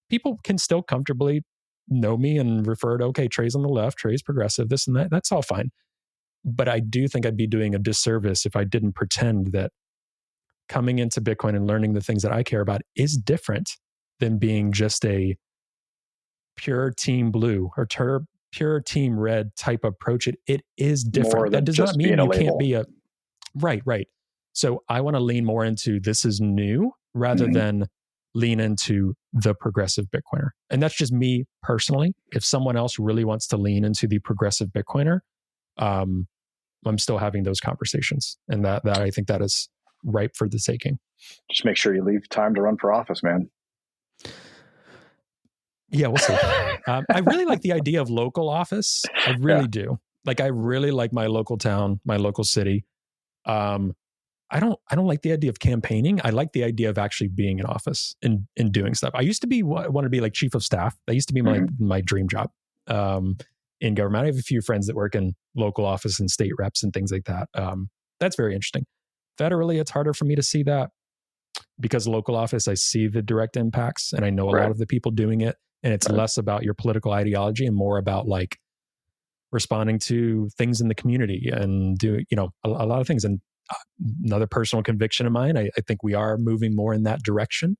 people can still comfortably know me and refer to, okay, Trey's on the left, Trey's progressive, this and that. That's all fine. But I do think I'd be doing a disservice if I didn't pretend that coming into Bitcoin and learning the things that I care about is different than being just a pure team blue or pure team red type approach. It is different. That does not mean you can't be a right. So I want to lean more into this is new rather than lean into the progressive Bitcoiner. And that's just me personally. If someone else really wants to lean into the progressive Bitcoiner, I'm still having those conversations. And that I think that is ripe for the taking. Just make sure you leave time to run for office, man. Yeah, we'll see. I really like the idea of local office. I really do. Like, I really like my local town, my local city. I don't like the idea of campaigning. I like the idea of actually being in office and doing stuff. I used to want to be like chief of staff. That used to be my dream job in government. I have a few friends that work in local office and state reps and things like that. That's very interesting. Federally, it's harder for me to see that because local office, I see the direct impacts and I know a lot of the people doing it. And it's less about your political ideology and more about like responding to things in the community and doing, a lot of things. And another personal conviction of mine, I think we are moving more in that direction.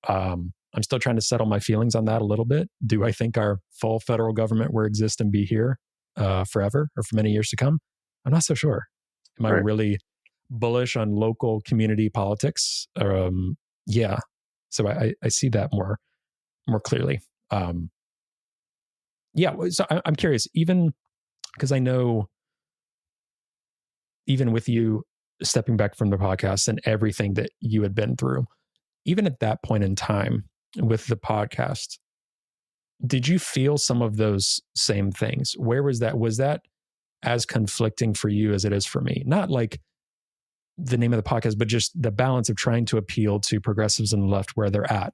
I'm still trying to settle my feelings on that a little bit. Do I think our full federal government will exist and be here forever or for many years to come? I'm not so sure. Am I really bullish on local community politics? Yeah. So I see that more clearly. So I'm curious, even because I know, even with you stepping back from the podcast and everything that you had been through, even at that point in time with the podcast, did you feel some of those same things? Where was that? Was that as conflicting for you as it is for me? Not like the name of the podcast, but just the balance of trying to appeal to progressives on the left where they're at,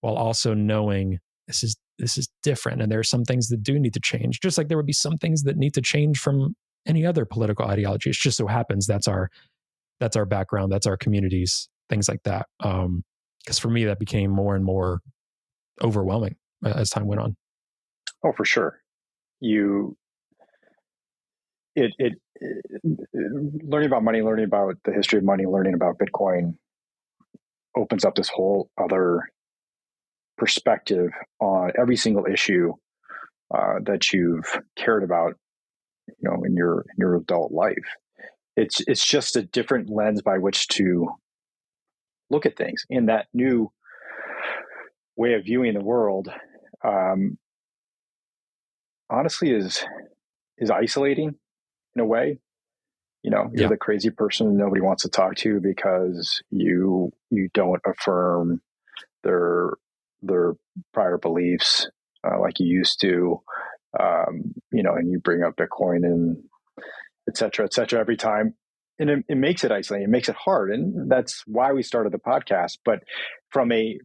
while also knowing this is different. And there are some things that do need to change, just like there would be some things that need to change from any other political ideology. It just so happens that's our background, that's our communities, things like that. Because for me, that became more and more overwhelming as time went on. Oh, for sure. Learning about money, learning about the history of money, learning about Bitcoin opens up this whole other perspective on every single issue that you've cared about, in your adult life. It's just a different lens by which to look at things. In that new way of viewing the world, honestly, is isolating in a way. You're the crazy person nobody wants to talk to because you don't affirm their their prior beliefs like you used to, and you bring up Bitcoin and et cetera every time. And it makes it isolating. It makes it hard. And that's why we started the podcast. But from a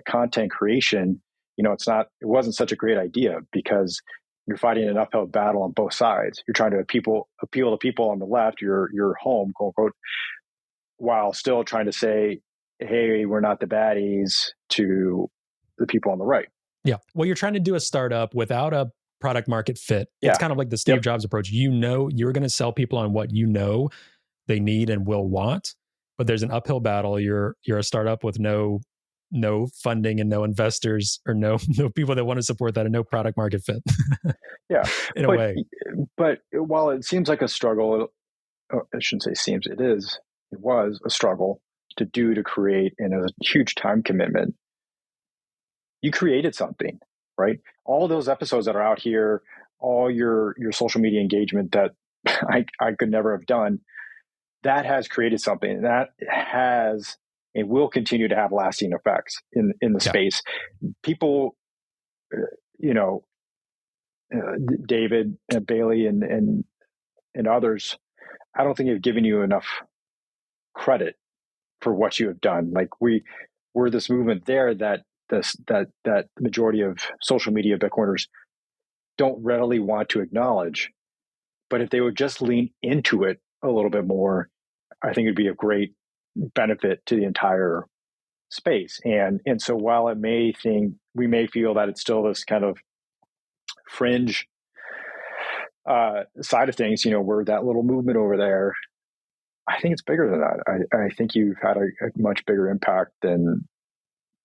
content creation, it wasn't such a great idea because you're fighting an uphill battle on both sides. You're trying to appeal to people on the left, your home, quote unquote, while still trying to say, hey, we're not the baddies to the people on the right. Yeah. Well, you're trying to do a startup without a product market fit. It's kind of like the Steve Jobs approach. You're going to sell people on what they need and will want, but there's an uphill battle. You're a startup with no funding and no investors or no people that want to support that and no product market fit. Yeah. In a way. But while it seems like a struggle, I shouldn't say seems, it was a struggle to create, and a huge time commitment. You created something, right? All those episodes that are out here, all your social media engagement that I could never have done, that has created something that has and will continue to have lasting effects in the space. People, David and Bailey and others, I don't think have given you enough credit for what you have done. Like we're this movement there that the majority of social media Bitcoiners don't readily want to acknowledge. But if they would just lean into it a little bit more, I think it'd be a great benefit to the entire space. And so while we may feel that it's still this kind of fringe side of things, we're that little movement over there. I think it's bigger than that. I think you've had a much bigger impact than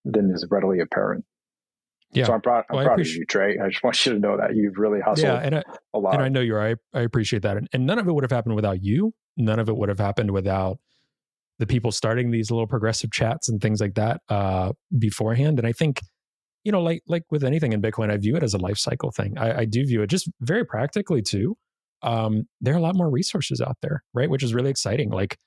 is readily apparent. Yeah. So I'm proud of you, Trey. I just want you to know that you've really hustled a lot. And I know I appreciate that. And none of it would have happened without you. None of it would have happened without the people starting these little progressive chats and things like that beforehand. And I think, like with anything in Bitcoin, I view it as a life cycle thing. I do view it just very practically too. There are a lot more resources out there, right? Which is really exciting. Like,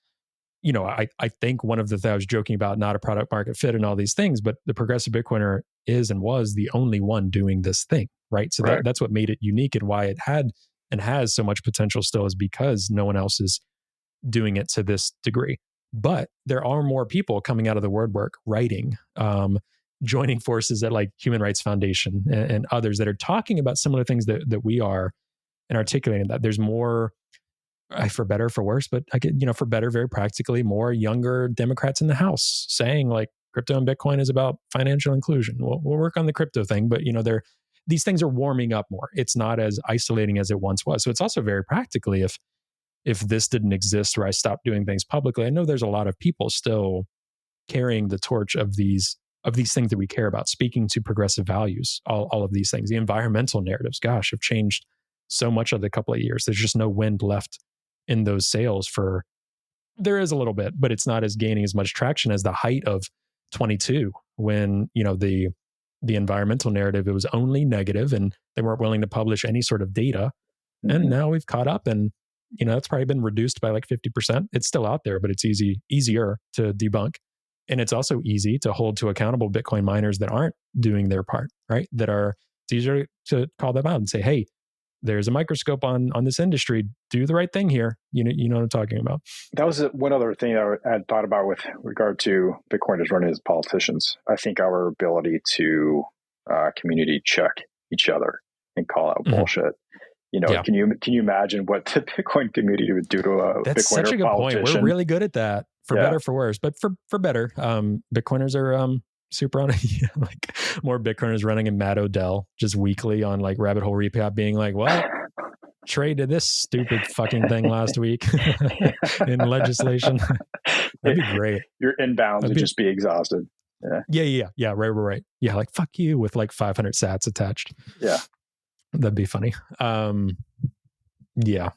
I think one of the things I was joking about, not a product market fit and all these things, but the progressive Bitcoiner is and was the only one doing this thing, right? So that's what made it unique, and why it had and has so much potential still is because no one else is doing it to this degree. But there are more people coming out of the word work, writing, joining forces at like Human Rights Foundation and others that are talking about similar things that we are, and articulating that. There's more, for better or for worse, but I could, for better, very practically, more younger Democrats in the House saying like crypto and Bitcoin is about financial inclusion. We'll work on the crypto thing, but these things are warming up more. It's not as isolating as it once was. So it's also very practically, if this didn't exist, or I stopped doing things publicly, I know there's a lot of people still carrying the torch of these things that we care about, speaking to progressive values, all of these things. The environmental narratives, gosh, have changed so much of the couple of years. There's just no wind left in those sails there is a little bit, but it's not as gaining as much traction as the height of 22, when, the environmental narrative, it was only negative and they weren't willing to publish any sort of data. Mm-hmm. And now we've caught up, and, it's probably been reduced by like 50%. It's still out there, but it's easier to debunk. And it's also easy to hold to accountable Bitcoin miners that aren't doing their part, right? It's easier to call them out and say, hey, there's a microscope on this industry. Do the right thing here. You know what I'm talking about. That was one other thing I had thought about with regard to Bitcoiners running as politicians. I think our ability to community check each other and call out bullshit. Can you imagine what the Bitcoin community would do to a That's Bitcoiner such a good politician? Point. We're really good at that, for better or for worse. But for better, Bitcoiners are super on it. Like more Bitcoiners running in Matt Odell just weekly on like Rabbit Hole Recap, being like, well, Trey did this stupid fucking thing last week in legislation. That'd be great. Your inbounds would just be exhausted. Yeah. Right. Yeah, like fuck you with like 500 sats attached. Yeah. That'd be funny. Yeah.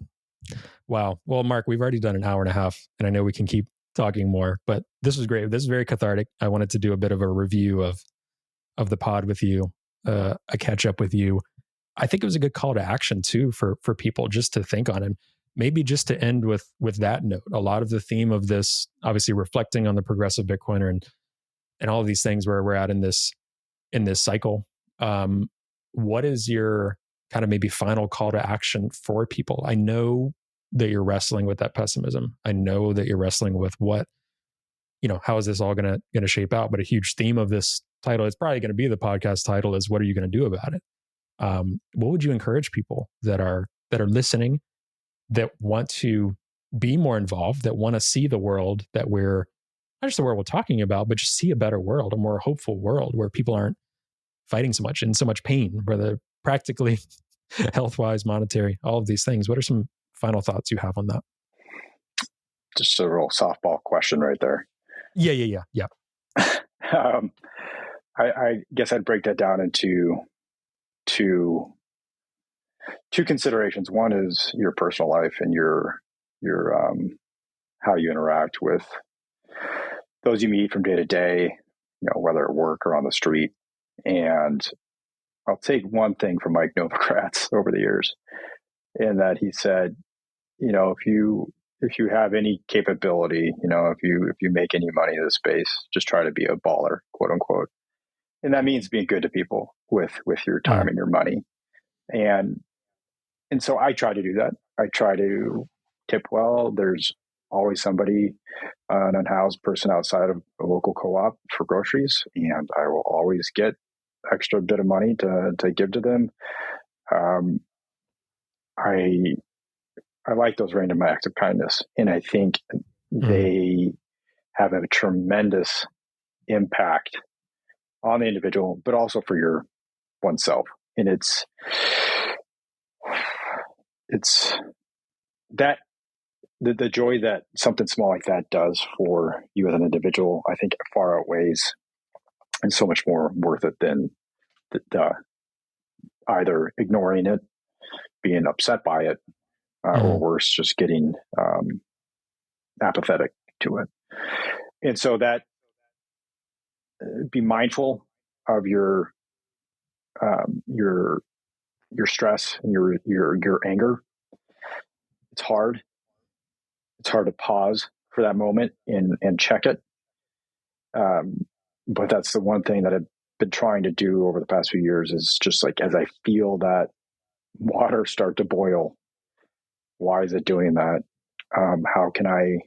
Wow. Well, Mark, we've already done an hour and a half, and I know we can keep talking more, but this was great. This is very cathartic. I wanted to do a bit of a review of the pod with you, a catch up with you. I think it was a good call to action too for people just to think on, and maybe just to end with that note. A lot of the theme of this, obviously reflecting on the progressive Bitcoiner and all of these things where we're at in this in this cycle. What is your kind of maybe final call to action for people? I know that you're wrestling with that pessimism. I know that you're wrestling with what, how is this all going to shape out? But a huge theme of this title, it's probably going to be the podcast title, is what are you going to do about it? What would you encourage people that are listening, that want to be more involved, that want to see the world that we're, not just the world we're talking about, but just see a better world, a more hopeful world where people aren't fighting so much and so much pain, whether practically, health-wise, monetary, all of these things. What are some final thoughts you have on that? Just a real softball question right there. Yeah. I guess I'd break that down into two considerations. One is your personal life and your how you interact with those you meet from day to day, whether at work or on the street. And I'll take one thing from Mike Novogratz over the years, in that he said, if you have any capability, if you make any money in this space, just try to be a baller, quote unquote. And that means being good to people with your time and your money. And so I try to do that. I try to tip well. There's always somebody, an unhoused person outside of a local co-op for groceries, and I will always get extra bit of money to give to them. I like those random acts of kindness, and I think they have a tremendous impact on the individual, but also for your oneself. And it's that the joy that something small like that does for you as an individual, I think far outweighs and so much more worth it than the either ignoring it, being upset by it, or worse, just getting apathetic to it. And so that be mindful of your stress and your anger. It's hard. It's hard to pause for that moment and check it. But that's the one thing that I've been trying to do over the past few years, is just like, as I feel that water start to boil, why is it doing that? How can I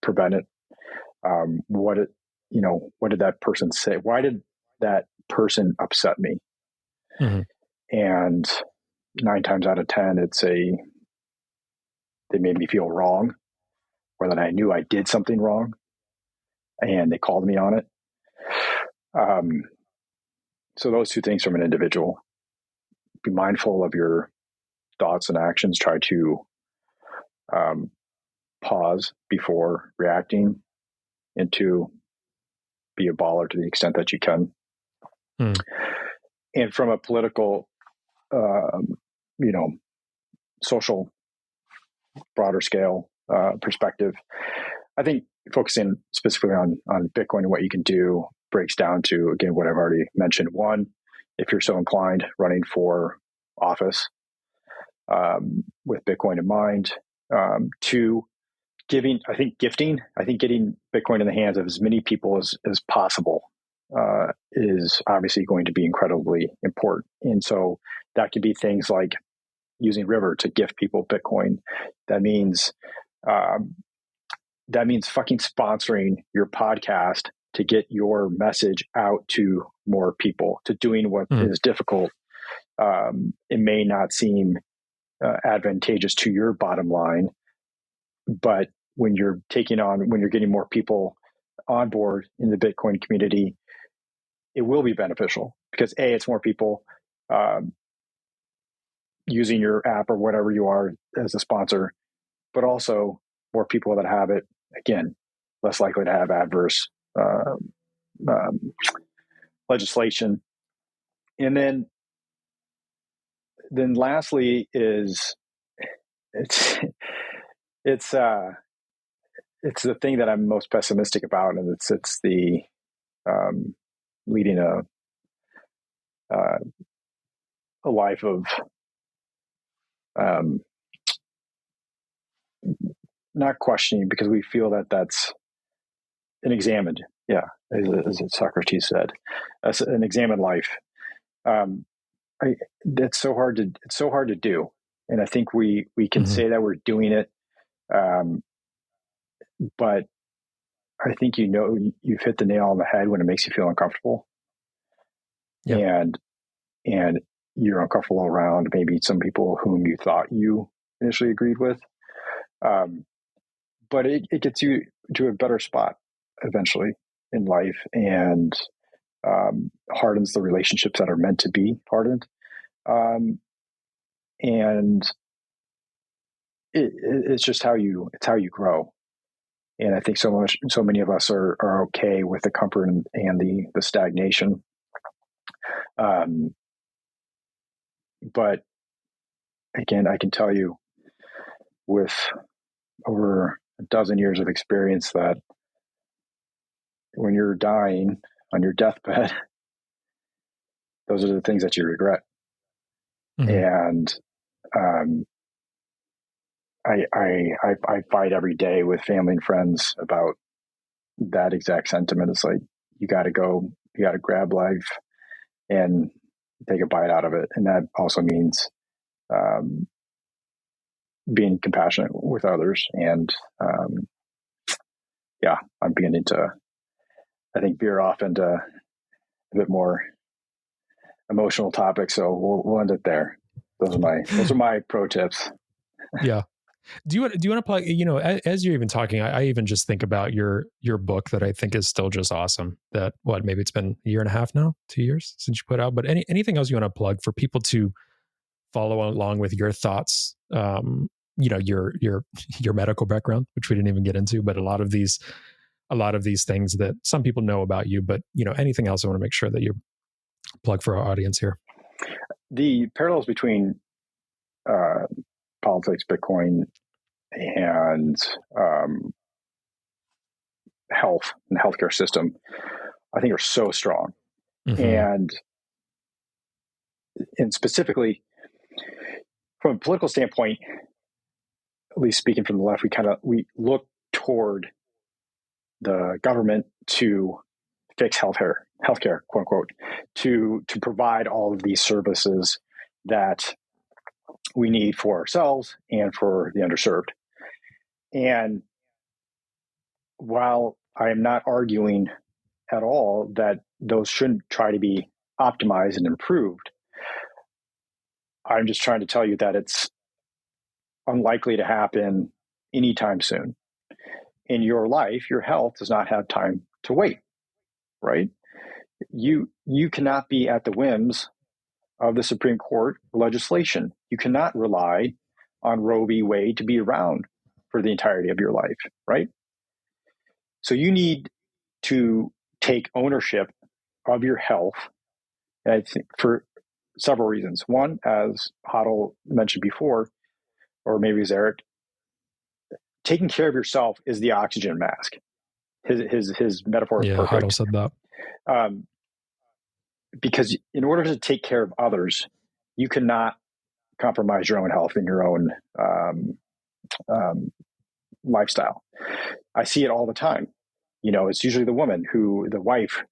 prevent it? What did that person say? Why did that person upset me? And 9 times out of 10, they made me feel wrong, or that I knew I did something wrong, and they called me on it. So those two things from an individual: be mindful of your thoughts and actions. Try to pause before reacting, and to be a baller to the extent that you can. And from a political, social, broader scale perspective, I think focusing specifically on Bitcoin and what you can do breaks down to, again, what I've already mentioned. One, if you're so inclined, running for office with Bitcoin in mind. Two, getting Bitcoin in the hands of as many people as possible is obviously going to be incredibly important. And so that could be things like using River to gift people Bitcoin. That means fucking sponsoring your podcast to get your message out to more people, to doing what is difficult. It may not seem advantageous to your bottom line, but when you're getting more people on board in the Bitcoin community, it will be beneficial, because it's more people using your app or whatever you are as a sponsor, but also more people that have it, again, less likely to have adverse legislation. And then lastly is it's the thing that I'm most pessimistic about, and it's the leading a life of not questioning, because we feel that that's inexamined. Yeah, as Socrates said, as an examine life. Um, it's so hard to do, and I think we can Mm-hmm. say that we're doing it, um, but I think you've hit the nail on the head when it makes you feel uncomfortable, Yeah. and and you're uncomfortable around maybe some people whom you thought you initially agreed with, but it gets you to a better spot eventually in life, and hardens the relationships that are meant to be hardened. And it's just it's how you grow. And I think so many of us are okay with the comfort and the stagnation. Um, but again, I can tell you with over a dozen years of experience that when you're dying on your deathbed, those are the things that you regret. Mm-hmm. And um, I fight every day with family and friends about that exact sentiment. It's like, you got to go, you got to grab life and take a bite out of it. And that also means um, being compassionate with others. And yeah, I'm beginning to, I think, veer off into a bit more emotional topics. So we'll end it there. Those are my pro tips. Yeah. Do you want to plug, as you're even talking, I even just think about your book that I think is still just awesome. That maybe it's been a year and a half now, 2 years since you put out, but anything else you want to plug for people to follow along with your thoughts? Your your medical background, which we didn't even get into, but a lot of these things that some people know about you, but anything else I want to make sure that you plug for our audience here. The parallels between politics, Bitcoin, and health and the healthcare system, I think, are so strong. Mm-hmm. And specifically from a political standpoint, at least speaking from the left, we look toward the government to fix healthcare, quote unquote, to provide all of these services that we need for ourselves and for the underserved. And while I am not arguing at all that those shouldn't try to be optimized and improved, I'm just trying to tell you that it's unlikely to happen anytime soon. In your life, your health does not have time to wait, right? You cannot be at the whims of the Supreme Court legislation. You cannot rely on Roe v. Wade to be around for the entirety of your life, right? So you need to take ownership of your health, and I think for several reasons. One, as Hoddle mentioned before, or maybe it was Eric, taking care of yourself is the oxygen mask. His metaphor is perfect. Hoddle said that. Because in order to take care of others, you cannot compromise your own health and your own lifestyle. I see it all the time. It's usually the wife,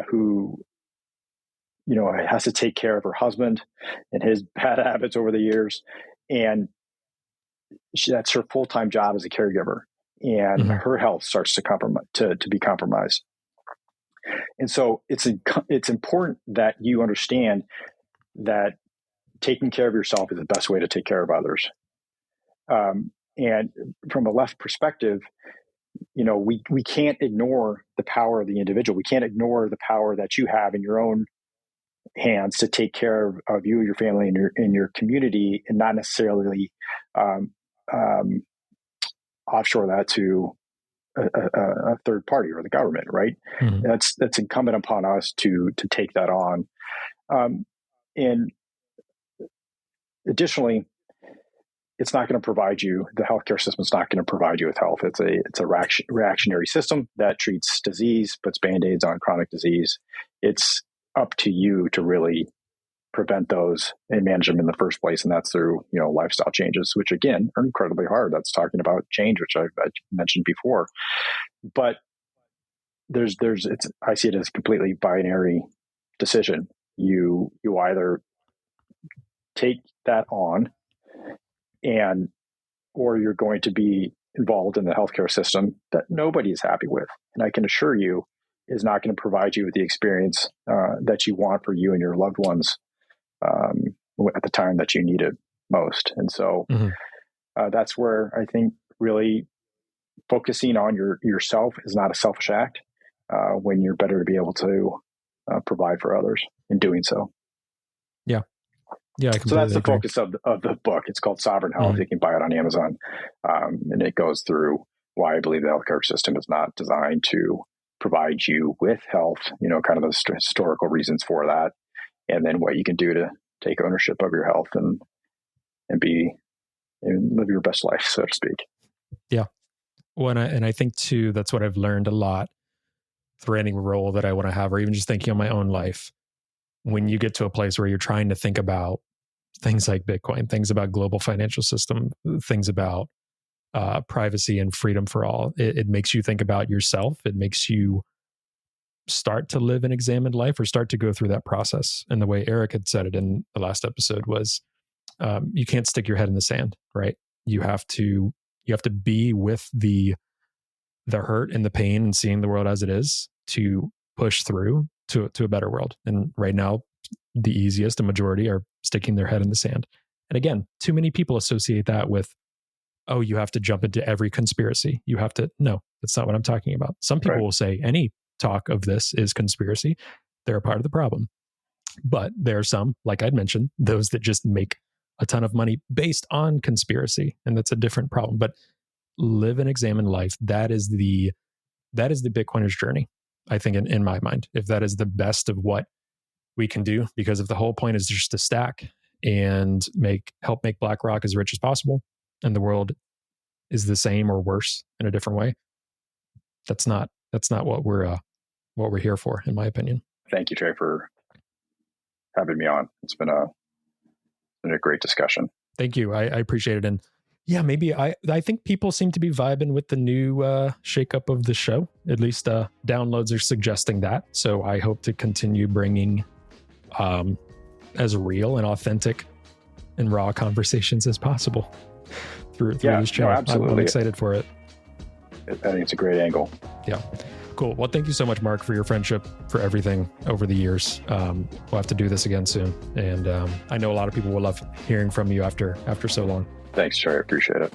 who has to take care of her husband and his bad habits over the years, and that's her full-time job as a caregiver, and mm-hmm. her health starts to be compromised. And so it's important that you understand that taking care of yourself is the best way to take care of others. And from a left perspective, we can't ignore the power of the individual. We can't ignore the power that you have in your own hands to take care of you, your family, and your community, and not necessarily offshore that to a third party or the government, right? Mm-hmm. That's incumbent upon us to take that on. And additionally, it's not going to provide you, the healthcare system is not going to provide you with health. It's a reactionary system that treats disease, puts Band-Aids on chronic disease. It's up to you to really prevent those and manage them in the first place. And that's through, lifestyle changes, which again are incredibly hard. That's talking about change, which I mentioned before. But I see it as a completely binary decision. You either take that on or you're going to be involved in the healthcare system that nobody is happy with. And I can assure you is not going to provide you with the experience that you want for you and your loved ones at the time that you need it most. And so that's where I think really focusing on yourself is not a selfish act when you're better to be able to provide for others in doing so. Yeah. Yeah. So that's the focus of the book. It's called Sovereign Health. You can buy it on Amazon. And it goes through why I believe the healthcare system is not designed to provide you with health, kind of the historical reasons for that. And then what you can do to take ownership of your health and live your best life, so to speak. Yeah. Well, and I think too, that's what I've learned a lot through any role that I want to have, or even just thinking of my own life. When you get to a place where you're trying to think about things like Bitcoin, things about global financial system, things about privacy and freedom for all, it makes you think about yourself. It makes you start to live an examined life or start to go through that process. And the way Eric had said it in the last episode was, you can't stick your head in the sand, right? You have to be with the hurt and the pain and seeing the world as it is to push through to a better world. And right now, the easiest, the majority are sticking their head in the sand. And again, too many people associate that with, oh, you have to jump into every conspiracy. No, that's not what I'm talking about. Some people will say any talk of this is conspiracy. They're a part of the problem. But there are some, like I'd mentioned, those that just make a ton of money based on conspiracy. And that's a different problem. But live an examined life. That is the Bitcoiner's journey, I think, in my mind. If that is the best of what we can do, because if the whole point is just to stack and help make BlackRock as rich as possible, and the world is the same or worse in a different way, that's not what we're here for, in my opinion. Thank you, Trey, for having me on. It's been a great discussion. Thank you. I appreciate it. And yeah, maybe I think people seem to be vibing with the new shakeup of the show. At least downloads are suggesting that. So I hope to continue bringing as real and authentic and raw conversations as possible through this channel. No, absolutely. I'm excited for it. I think it's a great angle. Yeah. Cool. Well, thank you so much, Mark, for your friendship, for everything over the years. We'll have to do this again soon. And I know a lot of people will love hearing from you after so long. Thanks, Trey. I appreciate it.